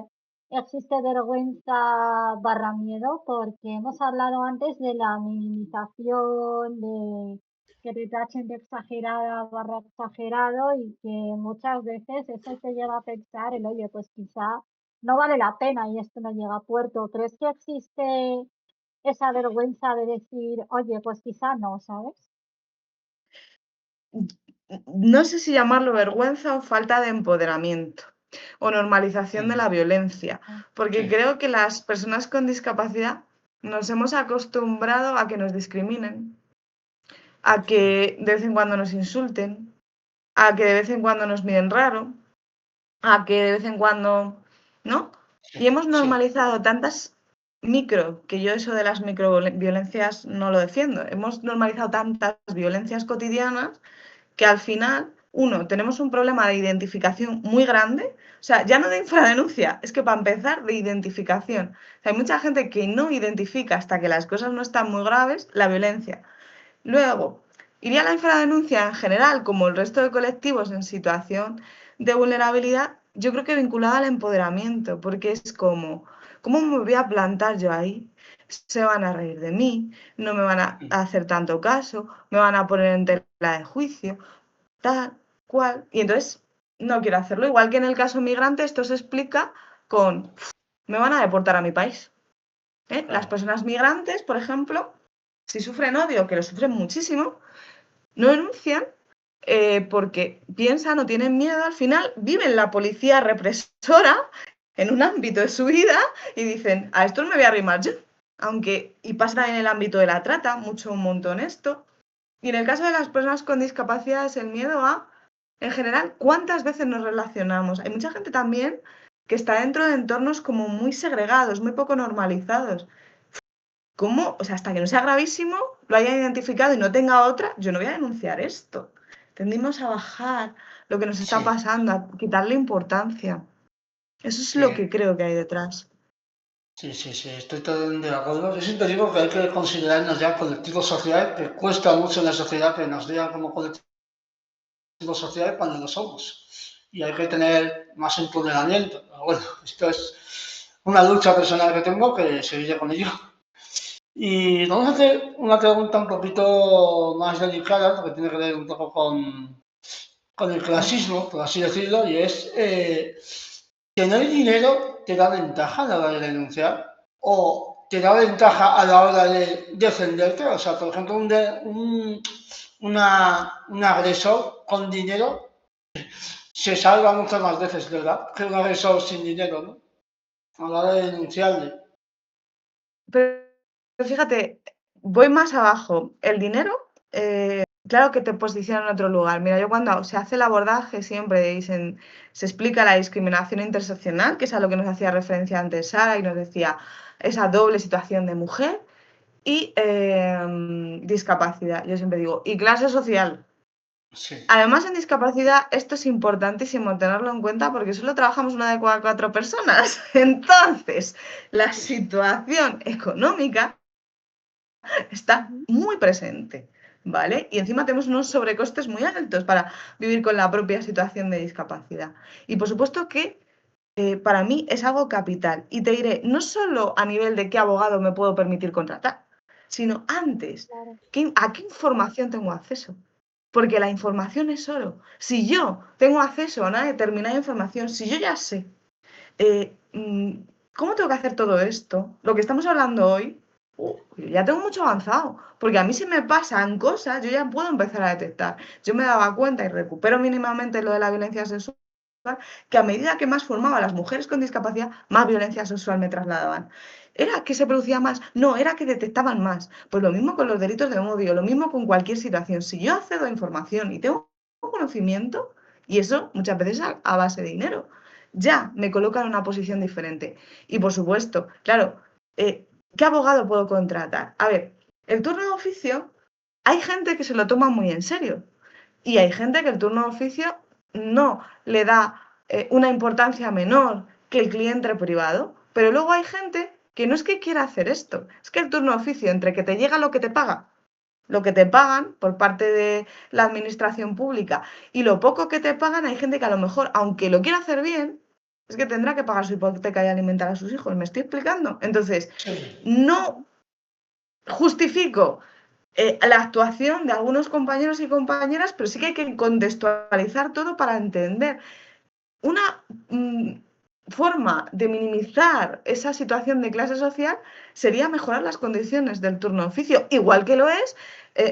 existe vergüenza barra miedo? Porque hemos hablado antes de la minimización, de que te tachen de exagerada barra exagerado y que muchas veces eso te lleva a pensar el, oye, pues quizá no vale la pena y esto no llega a puerto. ¿Crees que existe esa vergüenza de decir, oye, pues quizá no, ¿sabes? No sé si llamarlo vergüenza o falta de empoderamiento o normalización de la violencia, porque Sí, creo que las personas con discapacidad nos hemos acostumbrado a que nos discriminen, a que de vez en cuando nos insulten, a que de vez en cuando nos miren raro, a que de vez en cuando, ¿no? Y hemos sí, normalizado tantas que yo eso de las microviolencias no lo defiendo, hemos normalizado tantas violencias cotidianas que al final, uno, tenemos un problema de identificación muy grande, o sea, ya no de infradenuncia, es que para empezar, de identificación. O sea, hay mucha gente que no identifica hasta que las cosas no están muy graves la violencia. Luego, iría la infradenuncia en general, como el resto de colectivos en situación de vulnerabilidad, yo creo que vinculada al empoderamiento, porque es como, ¿cómo me voy a plantar yo ahí? Se van a reír de mí, no me van a hacer tanto caso, me van a poner en tela de juicio, tal, cual. Y entonces no quiero hacerlo. Igual que en el caso migrante, esto se explica con, me van a deportar a mi país. ¿Eh? Las claro. personas migrantes, por ejemplo, si sufren odio, que lo sufren muchísimo, no denuncian porque piensan o tienen miedo, al final viven la policía represora en un ámbito de su vida y dicen, a esto no me voy a arrimar yo. Aunque, y pasa en el ámbito de la trata, mucho un montón esto. Y en el caso de las personas con discapacidad es el miedo a, en general, cuántas veces nos relacionamos. Hay mucha gente también que está dentro de entornos como muy segregados, muy poco normalizados. ¿Cómo? O sea, hasta que no sea gravísimo, lo haya identificado y no tenga otra, yo no voy a denunciar esto. Tendimos a bajar lo que nos está Sí, pasando, a quitarle importancia. Eso es lo sí, que creo que hay detrás. sí, sí, sí, estoy totalmente de acuerdo. Yo siempre digo que hay que considerarnos ya colectivos sociales, que cuesta mucho en la sociedad que nos digan como colectivos sociales cuando lo somos. Y hay que tener más empoderamiento. Pero bueno, esto es una lucha personal que tengo que seguiré con ello. Y vamos a hacer una pregunta un poquito más delicada, porque tiene que ver un poco con el clasismo, por así decirlo, y es, ¿tener dinero te da ventaja a la hora de denunciar? ¿O te da ventaja a la hora de defenderte? O sea, por ejemplo, un agresor con dinero se salva muchas más veces, ¿verdad? Que un agresor sin dinero, ¿no? A la hora de denunciarle. Pero fíjate, voy más abajo. El dinero, claro que te posiciona en otro lugar. Mira, yo cuando se hace el abordaje siempre y se explica la discriminación interseccional, que es a lo que nos hacía referencia antes Sara y nos decía esa doble situación de mujer y discapacidad. Yo siempre digo, y clase social. Sí, Además, en discapacidad, esto es importantísimo tenerlo en cuenta porque solo trabajamos una de cada cuatro personas. Entonces, la sí, sí, situación económica está Ujú. muy presente, ¿vale? Y encima tenemos unos sobrecostes muy altos para vivir con la propia situación de discapacidad. Y por supuesto que para mí es algo capital. Y te diré, no solo a nivel de qué abogado me puedo permitir contratar, sino antes, Claro. ¿a qué información tengo acceso? Porque la información es oro. Si yo tengo acceso a una determinada información, si yo ya sé eh, mm, ¿cómo tengo que hacer todo esto? Lo que estamos hablando hoy, ya tengo mucho avanzado, porque a mí si me pasan cosas, yo ya puedo empezar a detectar. Yo me daba cuenta y recupero mínimamente lo de la violencia sexual que a medida que más formaba a las mujeres con discapacidad, más violencia sexual me trasladaban. ¿Era que se producía más? No, era que detectaban más. Pues lo mismo con los delitos de odio, lo mismo con cualquier situación. Si yo accedo a información y tengo conocimiento, y eso muchas veces a base de dinero, ya me coloca en una posición diferente. Y por supuesto, claro, ¿qué abogado puedo contratar? A ver, el turno de oficio, hay gente que se lo toma muy en serio. Y hay gente que el turno de oficio no le da una importancia menor que el cliente privado, pero luego hay gente que no es que quiera hacer esto, es que el turno de oficio, entre que te llega lo que te paga, lo que te pagan por parte de la administración pública y lo poco que te pagan, hay gente que a lo mejor, aunque lo quiera hacer bien, es que tendrá que pagar su hipoteca y alimentar a sus hijos. ¿Me estoy explicando? Entonces, Sí. no justifico la actuación de algunos compañeros y compañeras, pero sí que hay que contextualizar todo para entender. Una forma de minimizar esa situación de clase social sería mejorar las condiciones del turno de oficio, igual que lo es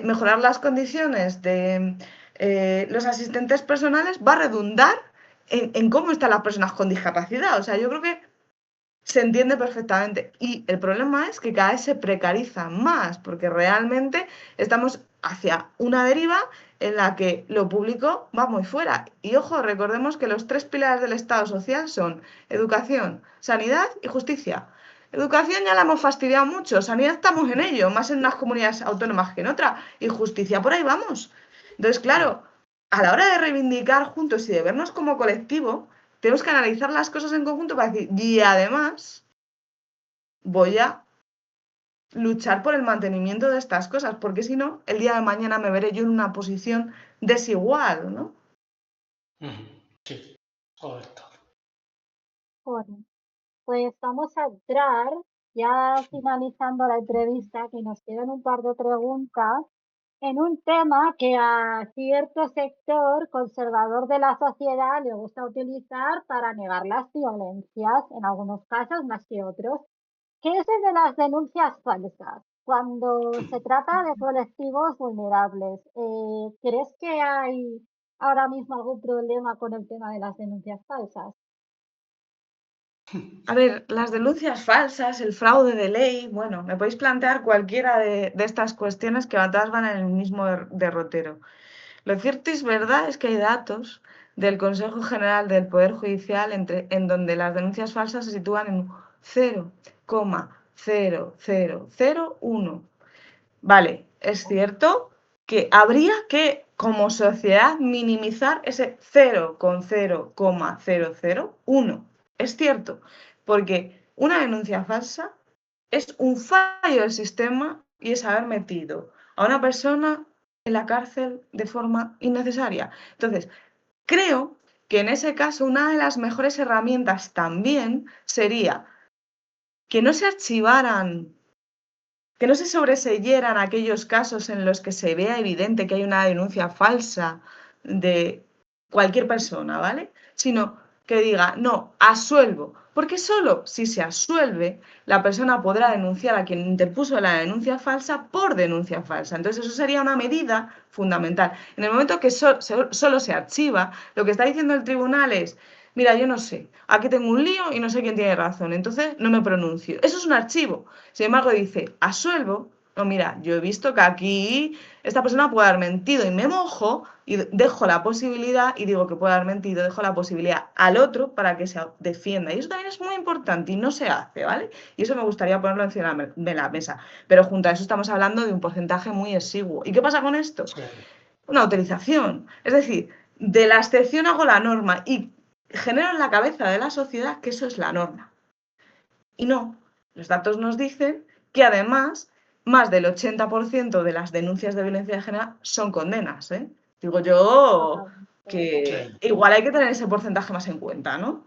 mejorar las condiciones de los asistentes personales va a redundar en cómo están las personas con discapacidad. O sea, yo creo que se entiende perfectamente. Y el problema es que cada vez se precariza más, porque realmente estamos hacia una deriva en la que lo público va muy fuera. Y ojo, recordemos que los tres pilares del Estado social son educación, sanidad y justicia. Educación ya la hemos fastidiado mucho, sanidad estamos en ello, más en unas comunidades autónomas que en otras, y justicia por ahí vamos. Entonces, claro, a la hora de reivindicar juntos y de vernos como colectivo, tenemos que analizar las cosas en conjunto para decir, y además voy a luchar por el mantenimiento de estas cosas, porque si no, el día de mañana me veré yo en una posición desigual, ¿no? Sí, correcto. Bueno, pues vamos a entrar, ya finalizando la entrevista, que nos quedan un par de preguntas, en un tema que a cierto sector conservador de la sociedad le gusta utilizar para negar las violencias, en algunos casos más que otros, que es el de las denuncias falsas. Cuando se trata de colectivos vulnerables, ¿crees que hay ahora mismo algún problema con el tema de las denuncias falsas? A ver, las denuncias falsas, el fraude de ley, bueno, me podéis plantear cualquiera de estas cuestiones que todas van en el mismo derrotero. Lo cierto y verdad es que hay datos del Consejo General del Poder Judicial en donde las denuncias falsas se sitúan en 0,0001. Vale, es cierto que habría que, como sociedad, minimizar ese 0,001. Es cierto, porque una denuncia falsa es un fallo del sistema y es haber metido a una persona en la cárcel de forma innecesaria. Entonces, creo que en ese caso una de las mejores herramientas también sería que no se archivaran, que no se sobreseyeran aquellos casos en los que se vea evidente que hay una denuncia falsa de cualquier persona, ¿vale? Sino que diga, no, absuelvo, porque solo si se absuelve, la persona podrá denunciar a quien interpuso la denuncia falsa por denuncia falsa. Entonces, eso sería una medida fundamental. En el momento que solo se archiva, lo que está diciendo el tribunal es, mira, yo no sé, aquí tengo un lío y no sé quién tiene razón, entonces no me pronuncio. Eso es un archivo. Sin embargo, dice, absuelvo, no, mira, yo he visto que aquí esta persona puede haber mentido y me mojo y dejo la posibilidad, y digo que puede haber mentido, dejo la posibilidad al otro para que se defienda. Y eso también es muy importante y no se hace, ¿vale? Y eso me gustaría ponerlo encima de la mesa. Pero junto a eso estamos hablando de un porcentaje muy exiguo. ¿Y qué pasa con esto? Sí. Una utilización. Es decir, de la excepción hago la norma y genero en la cabeza de la sociedad que eso es la norma. Y no, los datos nos dicen que además más del 80% de las denuncias de violencia de género son condenas, ¿eh? Digo yo Totalmente. que Sí. igual hay que tener ese porcentaje más en cuenta, ¿no?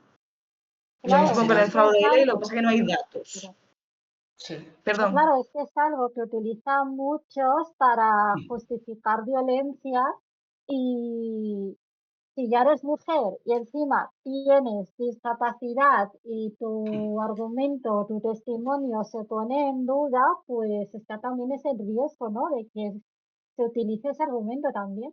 Lo Sí, al Claro, mismo con es el final, que fraude es de ley, lo que algo, pasa es que no hay datos. pero sí. Perdón. claro, es que es algo que utilizan muchos para justificar violencia y si ya eres mujer y encima tienes discapacidad y tu argumento, tu testimonio se pone en duda, pues está también ese riesgo, ¿no? De que se utilice ese argumento también.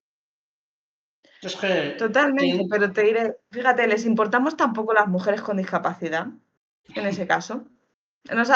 Es que Totalmente, tiene- pero te diré, fíjate, ¿les importamos tampoco las mujeres con discapacidad en ese caso? Nos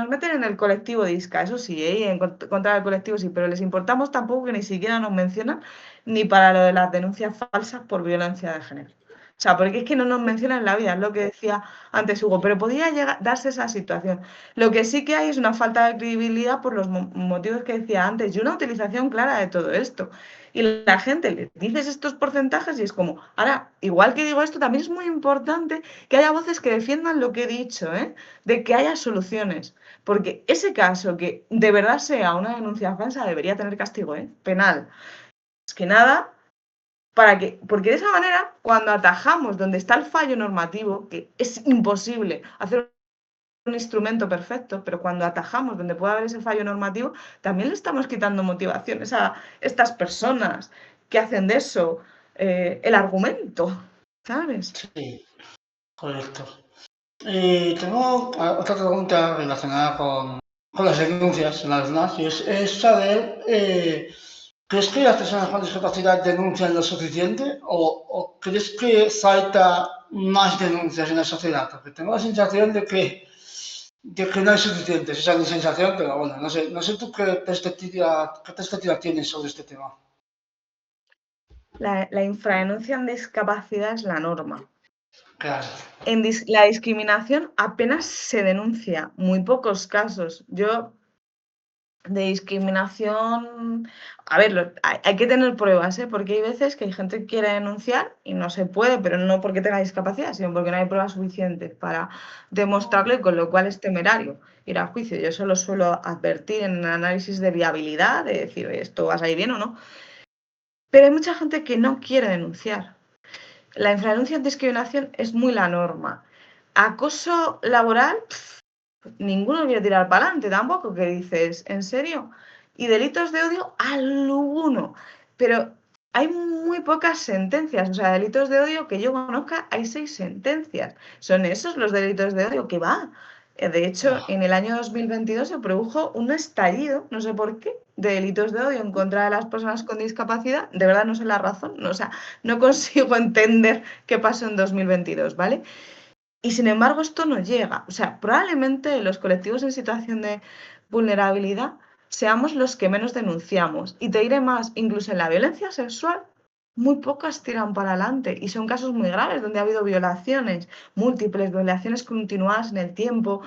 meten en el colectivo disca, eso sí, y en contra del colectivo sí, pero les importamos tampoco que ni siquiera nos mencionan ni para lo de las denuncias falsas por violencia de género. O sea, porque es que no nos mencionan en la vida, es lo que decía antes Hugo, pero podría darse esa situación. Lo que sí que hay es una falta de credibilidad por los motivos que decía antes y una utilización clara de todo esto. Y la gente le dices estos porcentajes y es como, ahora, igual que digo esto, también es muy importante que haya voces que defiendan lo que he dicho, ¿eh? De que haya soluciones. Porque ese caso que de verdad sea una denuncia falsa debería tener castigo, ¿eh? Penal. Es que nada, porque de esa manera, cuando atajamos donde está el fallo normativo, que es imposible hacer un instrumento perfecto, pero cuando atajamos donde puede haber ese fallo normativo, también le estamos quitando motivaciones a estas personas que hacen de eso el argumento, ¿sabes? sí, correcto. Tengo otra pregunta relacionada con las denuncias en las NAS y es saber, ¿crees que las personas con discapacidad denuncian lo suficiente o crees que falta más denuncias en la sociedad? Porque tengo la sensación de que no hay suficientes. Esa es mi sensación, pero bueno, no sé tú qué perspectiva tienes sobre este tema. La infradenuncia en discapacidad es la norma. Claro. La discriminación apenas se denuncia, muy pocos casos. Yo de discriminación, a ver, hay que tener pruebas, ¿eh? Porque hay veces que hay gente que quiere denunciar y no se puede, pero no porque tenga discapacidad, sino porque no hay pruebas suficientes para demostrarlo y con lo cual es temerario ir a juicio. Yo eso lo suelo advertir en el análisis de viabilidad, de decir, esto va a salir bien o no. Pero hay mucha gente que no quiere denunciar. La infradenuncia en discriminación es muy la norma. Acoso laboral, ninguno quiere tirar para adelante tampoco, que dices, ¿en serio? Y delitos de odio, alguno. Pero hay muy pocas sentencias. O sea, delitos de odio que yo conozca, hay 6 sentencias. Son esos los delitos de odio que va. De hecho, Ah, en el año 2022 se produjo un estallido, no sé por qué, de delitos de odio en contra de las personas con discapacidad. De verdad no sé la razón, no, o sea, no consigo entender qué pasó en 2022, ¿vale? Y sin embargo esto no llega. O sea, probablemente los colectivos en situación de vulnerabilidad seamos los que menos denunciamos. Y te diré más, incluso en la violencia sexual, muy pocas tiran para adelante. Y son casos muy graves donde ha habido violaciones, múltiples violaciones continuadas en el tiempo,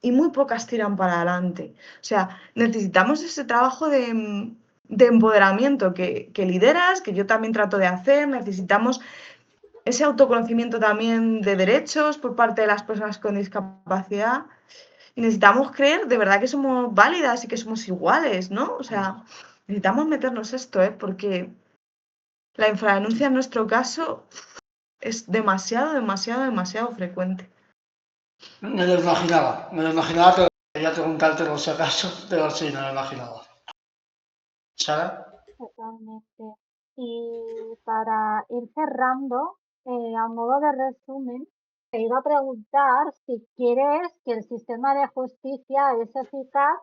y muy pocas tiran para adelante. O sea, necesitamos ese trabajo de empoderamiento que lideras, que yo también trato de hacer. Necesitamos ese autoconocimiento también de derechos por parte de las personas con discapacidad. Y necesitamos creer de verdad que somos válidas y que somos iguales, ¿no? O sea, necesitamos meternos esto, ¿eh? Porque la infradenuncia en nuestro caso es demasiado, demasiado, demasiado frecuente. me lo imaginaba, pero quería preguntártelo si acaso, pero sí, me lo imaginaba. ¿Sara? Totalmente. Y para ir cerrando, a modo de resumen, te iba a preguntar si quieres que el sistema de justicia es eficaz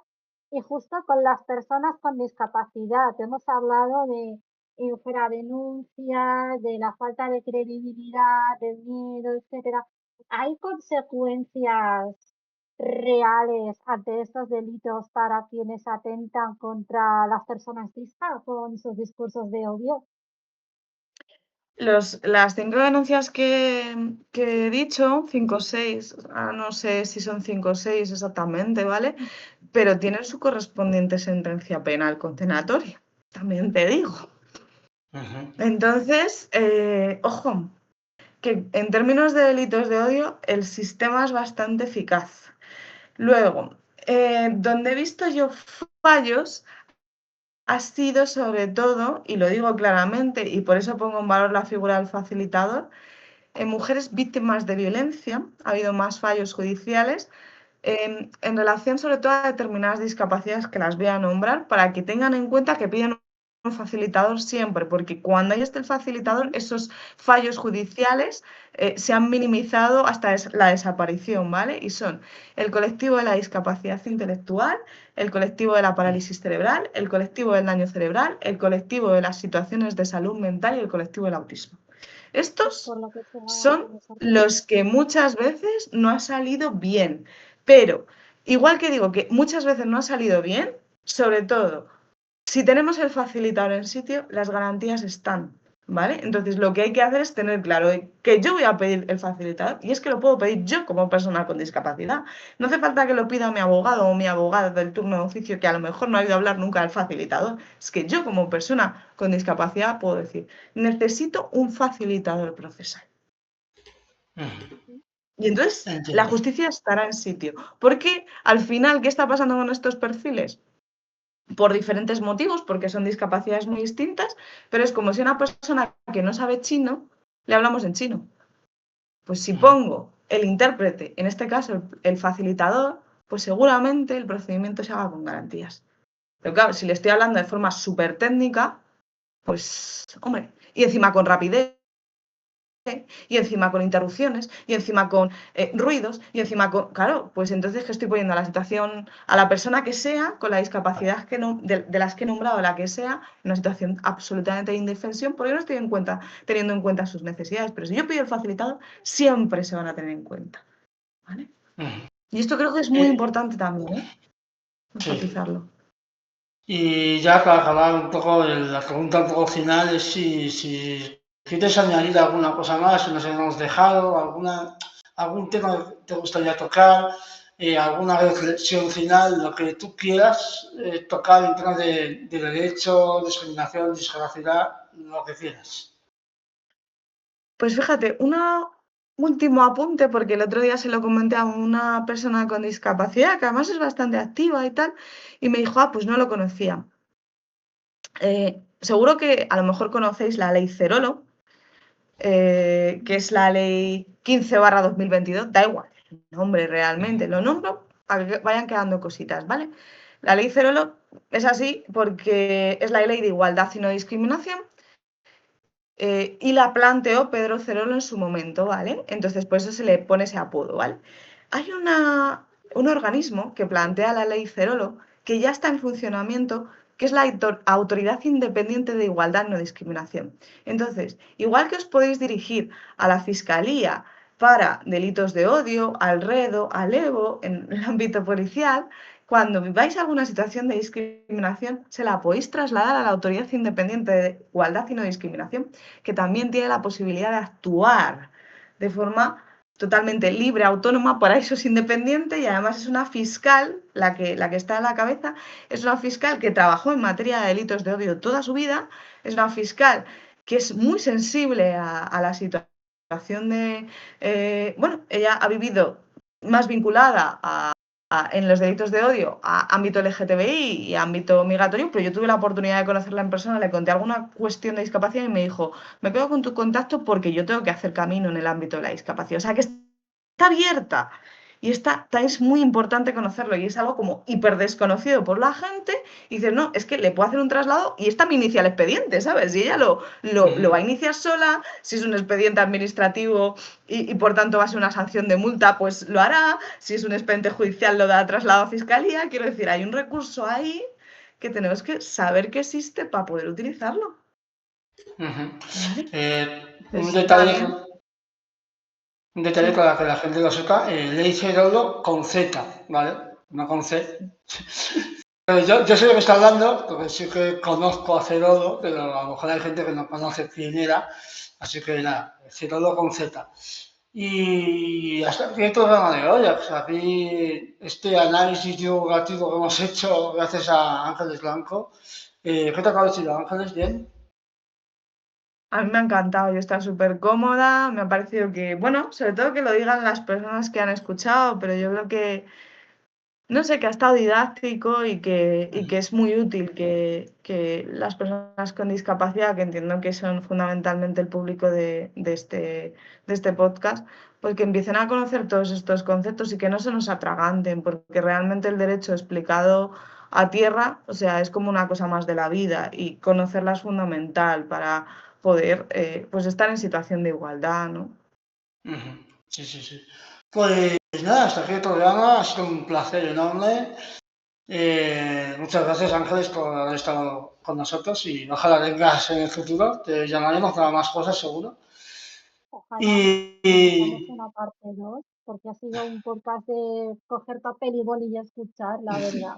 y justo con las personas con discapacidad. Hemos hablado de infradenuncia, de la falta de credibilidad, del miedo, etcétera. ¿Hay consecuencias reales ante estos delitos para quienes atentan contra las personas disca con sus discursos de odio? Las 5 denuncias que he dicho, 5 o 6, no sé si son 5 o 6 exactamente, ¿vale? Pero tienen su correspondiente sentencia penal condenatoria, también te digo. Ujú. Entonces, ojo, que en términos de delitos de odio, el sistema es bastante eficaz. Luego, donde he visto yo fallos ha sido sobre todo, y lo digo claramente, y por eso pongo en valor la figura del facilitador, en mujeres víctimas de violencia ha habido más fallos judiciales en relación sobre todo a determinadas discapacidades que las voy a nombrar para que tengan en cuenta que piden un facilitador siempre, porque cuando ahí esté el facilitador, esos fallos judiciales se han minimizado hasta la desaparición, ¿vale? Y son el colectivo de la discapacidad intelectual, el colectivo de la parálisis cerebral, el colectivo del daño cerebral, el colectivo de las situaciones de salud mental y el colectivo del autismo. Estos Por lo que sea, son tiene sentido. los que muchas veces no ha salido bien, pero igual que digo que muchas veces no ha salido bien, sobre todo si tenemos el facilitador en sitio, las garantías están, ¿vale? Entonces lo que hay que hacer es tener claro que yo voy a pedir el facilitador y es que lo puedo pedir yo como persona con discapacidad. No hace falta que lo pida mi abogado o mi abogada del turno de oficio que a lo mejor no ha ido a hablar nunca al facilitador. Es que yo como persona con discapacidad puedo decir, necesito un facilitador procesal. Y entonces la Entiendo. justicia estará en sitio. Porque al final, ¿qué está pasando con estos perfiles? Por diferentes motivos, porque son discapacidades muy distintas, pero es como si a una persona que no sabe chino, le hablamos en chino. Pues si pongo el intérprete, en este caso el facilitador, pues seguramente el procedimiento se haga con garantías. Pero claro, si le estoy hablando de forma súper técnica, pues, hombre, y encima con rapidez, y encima con interrupciones, y encima con ruidos, y encima con... Claro, pues entonces que estoy poniendo a la situación, a la persona que sea, con la discapacidad que no, de las que he nombrado, la que sea, en una situación absolutamente de indefensión, porque no estoy teniendo en cuenta sus necesidades. Pero si yo pido el facilitado, siempre se van a tener en cuenta. ¿Vale? Y esto creo que es muy importante también, ¿eh? Sí. Enfatizarlo. Y ya para acabar un poco, la pregunta un poco final es si quieres añadir alguna cosa más, si nos hemos dejado, algún tema que te gustaría tocar, alguna reflexión final, lo que tú quieras tocar en temas de derecho, discriminación, discapacidad, lo que quieras. Pues fíjate, un último apunte, porque el otro día se lo comenté a una persona con discapacidad, que además es bastante activa y tal, y me dijo, pues no lo conocía. Seguro que a lo mejor conocéis la ley Cerolo, que es la ley 15/2022, da igual el nombre realmente, lo nombro para que vayan quedando cositas, ¿vale? La ley Cerolo es así porque es la ley de igualdad y no discriminación. Y la planteó Pedro Cerolo en su momento, ¿vale? Entonces, por eso se le pone ese apodo, ¿vale? Hay un organismo que plantea la ley Cerolo que ya está en funcionamiento, que es la Autoridad Independiente de Igualdad y No Discriminación. Entonces, igual que os podéis dirigir a la Fiscalía para delitos de odio, al REDO, al EVO, en el ámbito policial, cuando viváis alguna situación de discriminación, se la podéis trasladar a la Autoridad Independiente de Igualdad y No Discriminación, que también tiene la posibilidad de actuar de forma totalmente libre, autónoma, para eso es independiente y además es una fiscal, la que está en la cabeza, es una fiscal que trabajó en materia de delitos de odio toda su vida, es una fiscal que es muy sensible a la situación de... bueno, ella ha vivido más vinculada en los delitos de odio a ámbito LGTBI y a ámbito migratorio, pero yo tuve la oportunidad de conocerla en persona, le conté alguna cuestión de discapacidad y me dijo, me quedo con tu contacto porque yo tengo que hacer camino en el ámbito de la discapacidad. O sea, que está abierta. Y es muy importante conocerlo y es algo como hiper desconocido por la gente y dices, no, es que le puedo hacer un traslado y esta me inicia el expediente, ¿sabes? Y ella lo va a iniciar sola, si es un expediente administrativo y por tanto va a ser una sanción de multa, pues lo hará, si es un expediente judicial lo da traslado a fiscalía, quiero decir, hay un recurso ahí que tenemos que saber que existe para poder utilizarlo. ¿Vale? Un Pues detalle, también, un detalle sí. para que la gente lo sepa, ley Cerolo con Z, ¿vale? No con C. Pero yo sé de lo que está hablando, porque sí que conozco a Cerolo, pero a lo mejor hay gente que no conoce quién era, así que nada, Cerolo con Z. Y hasta aquí el programa de hoy, pues aquí este análisis divulgativo que hemos hecho gracias a Ángeles Blanco. ¿Qué te ha parecido, Ángeles? ¿Bien? A mí me ha encantado, yo estaba súper cómoda, me ha parecido que, bueno, sobre todo que lo digan las personas que han escuchado, pero yo creo que, no sé, que ha estado didáctico y que es muy útil que las personas con discapacidad, que entiendo que son fundamentalmente el público de este podcast, pues que empiecen a conocer todos estos conceptos y que no se nos atraganten, porque realmente el derecho explicado a tierra, o sea, es como una cosa más de la vida y conocerla es fundamental para poder pues estar en situación de igualdad, ¿no? Sí, sí, sí. Pues nada, hasta aquí el programa, ha sido un placer enorme. Muchas gracias, Ángeles, por haber estado con nosotros y ojalá vengas en el futuro. Te llamaremos para más cosas, seguro. Ojalá Y, hagamos y- una parte 2, porque ha sido un podcast de coger papel y boli y escuchar, la verdad.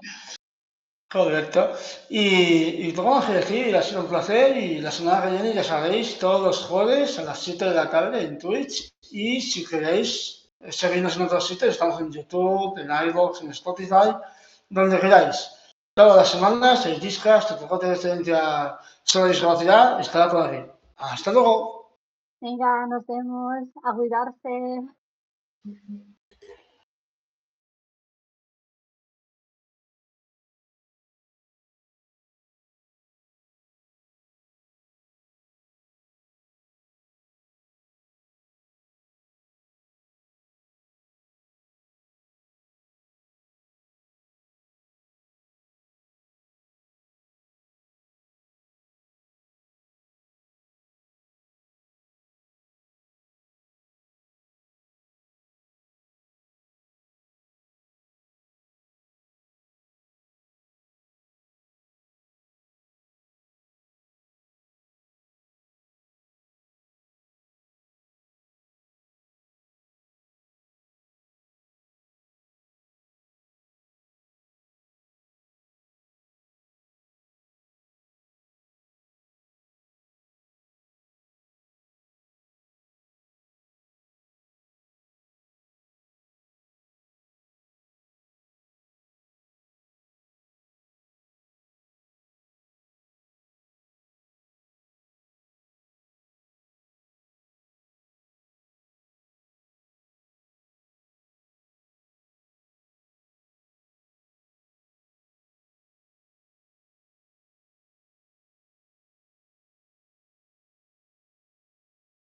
correcto. Y poco más que decir, ha sido un placer. Y la semana que viene, ya sabéis, todos los jueves a las 7 de la tarde en Twitch. Y si queréis seguirnos en otros sitios, estamos en YouTube, en iVoox, en Spotify, donde queráis. Todas las semanas el Discast, tu podcast de excelencia sobre discapacidad, estará por aquí. Hasta luego. Venga, nos vemos, a cuidarse.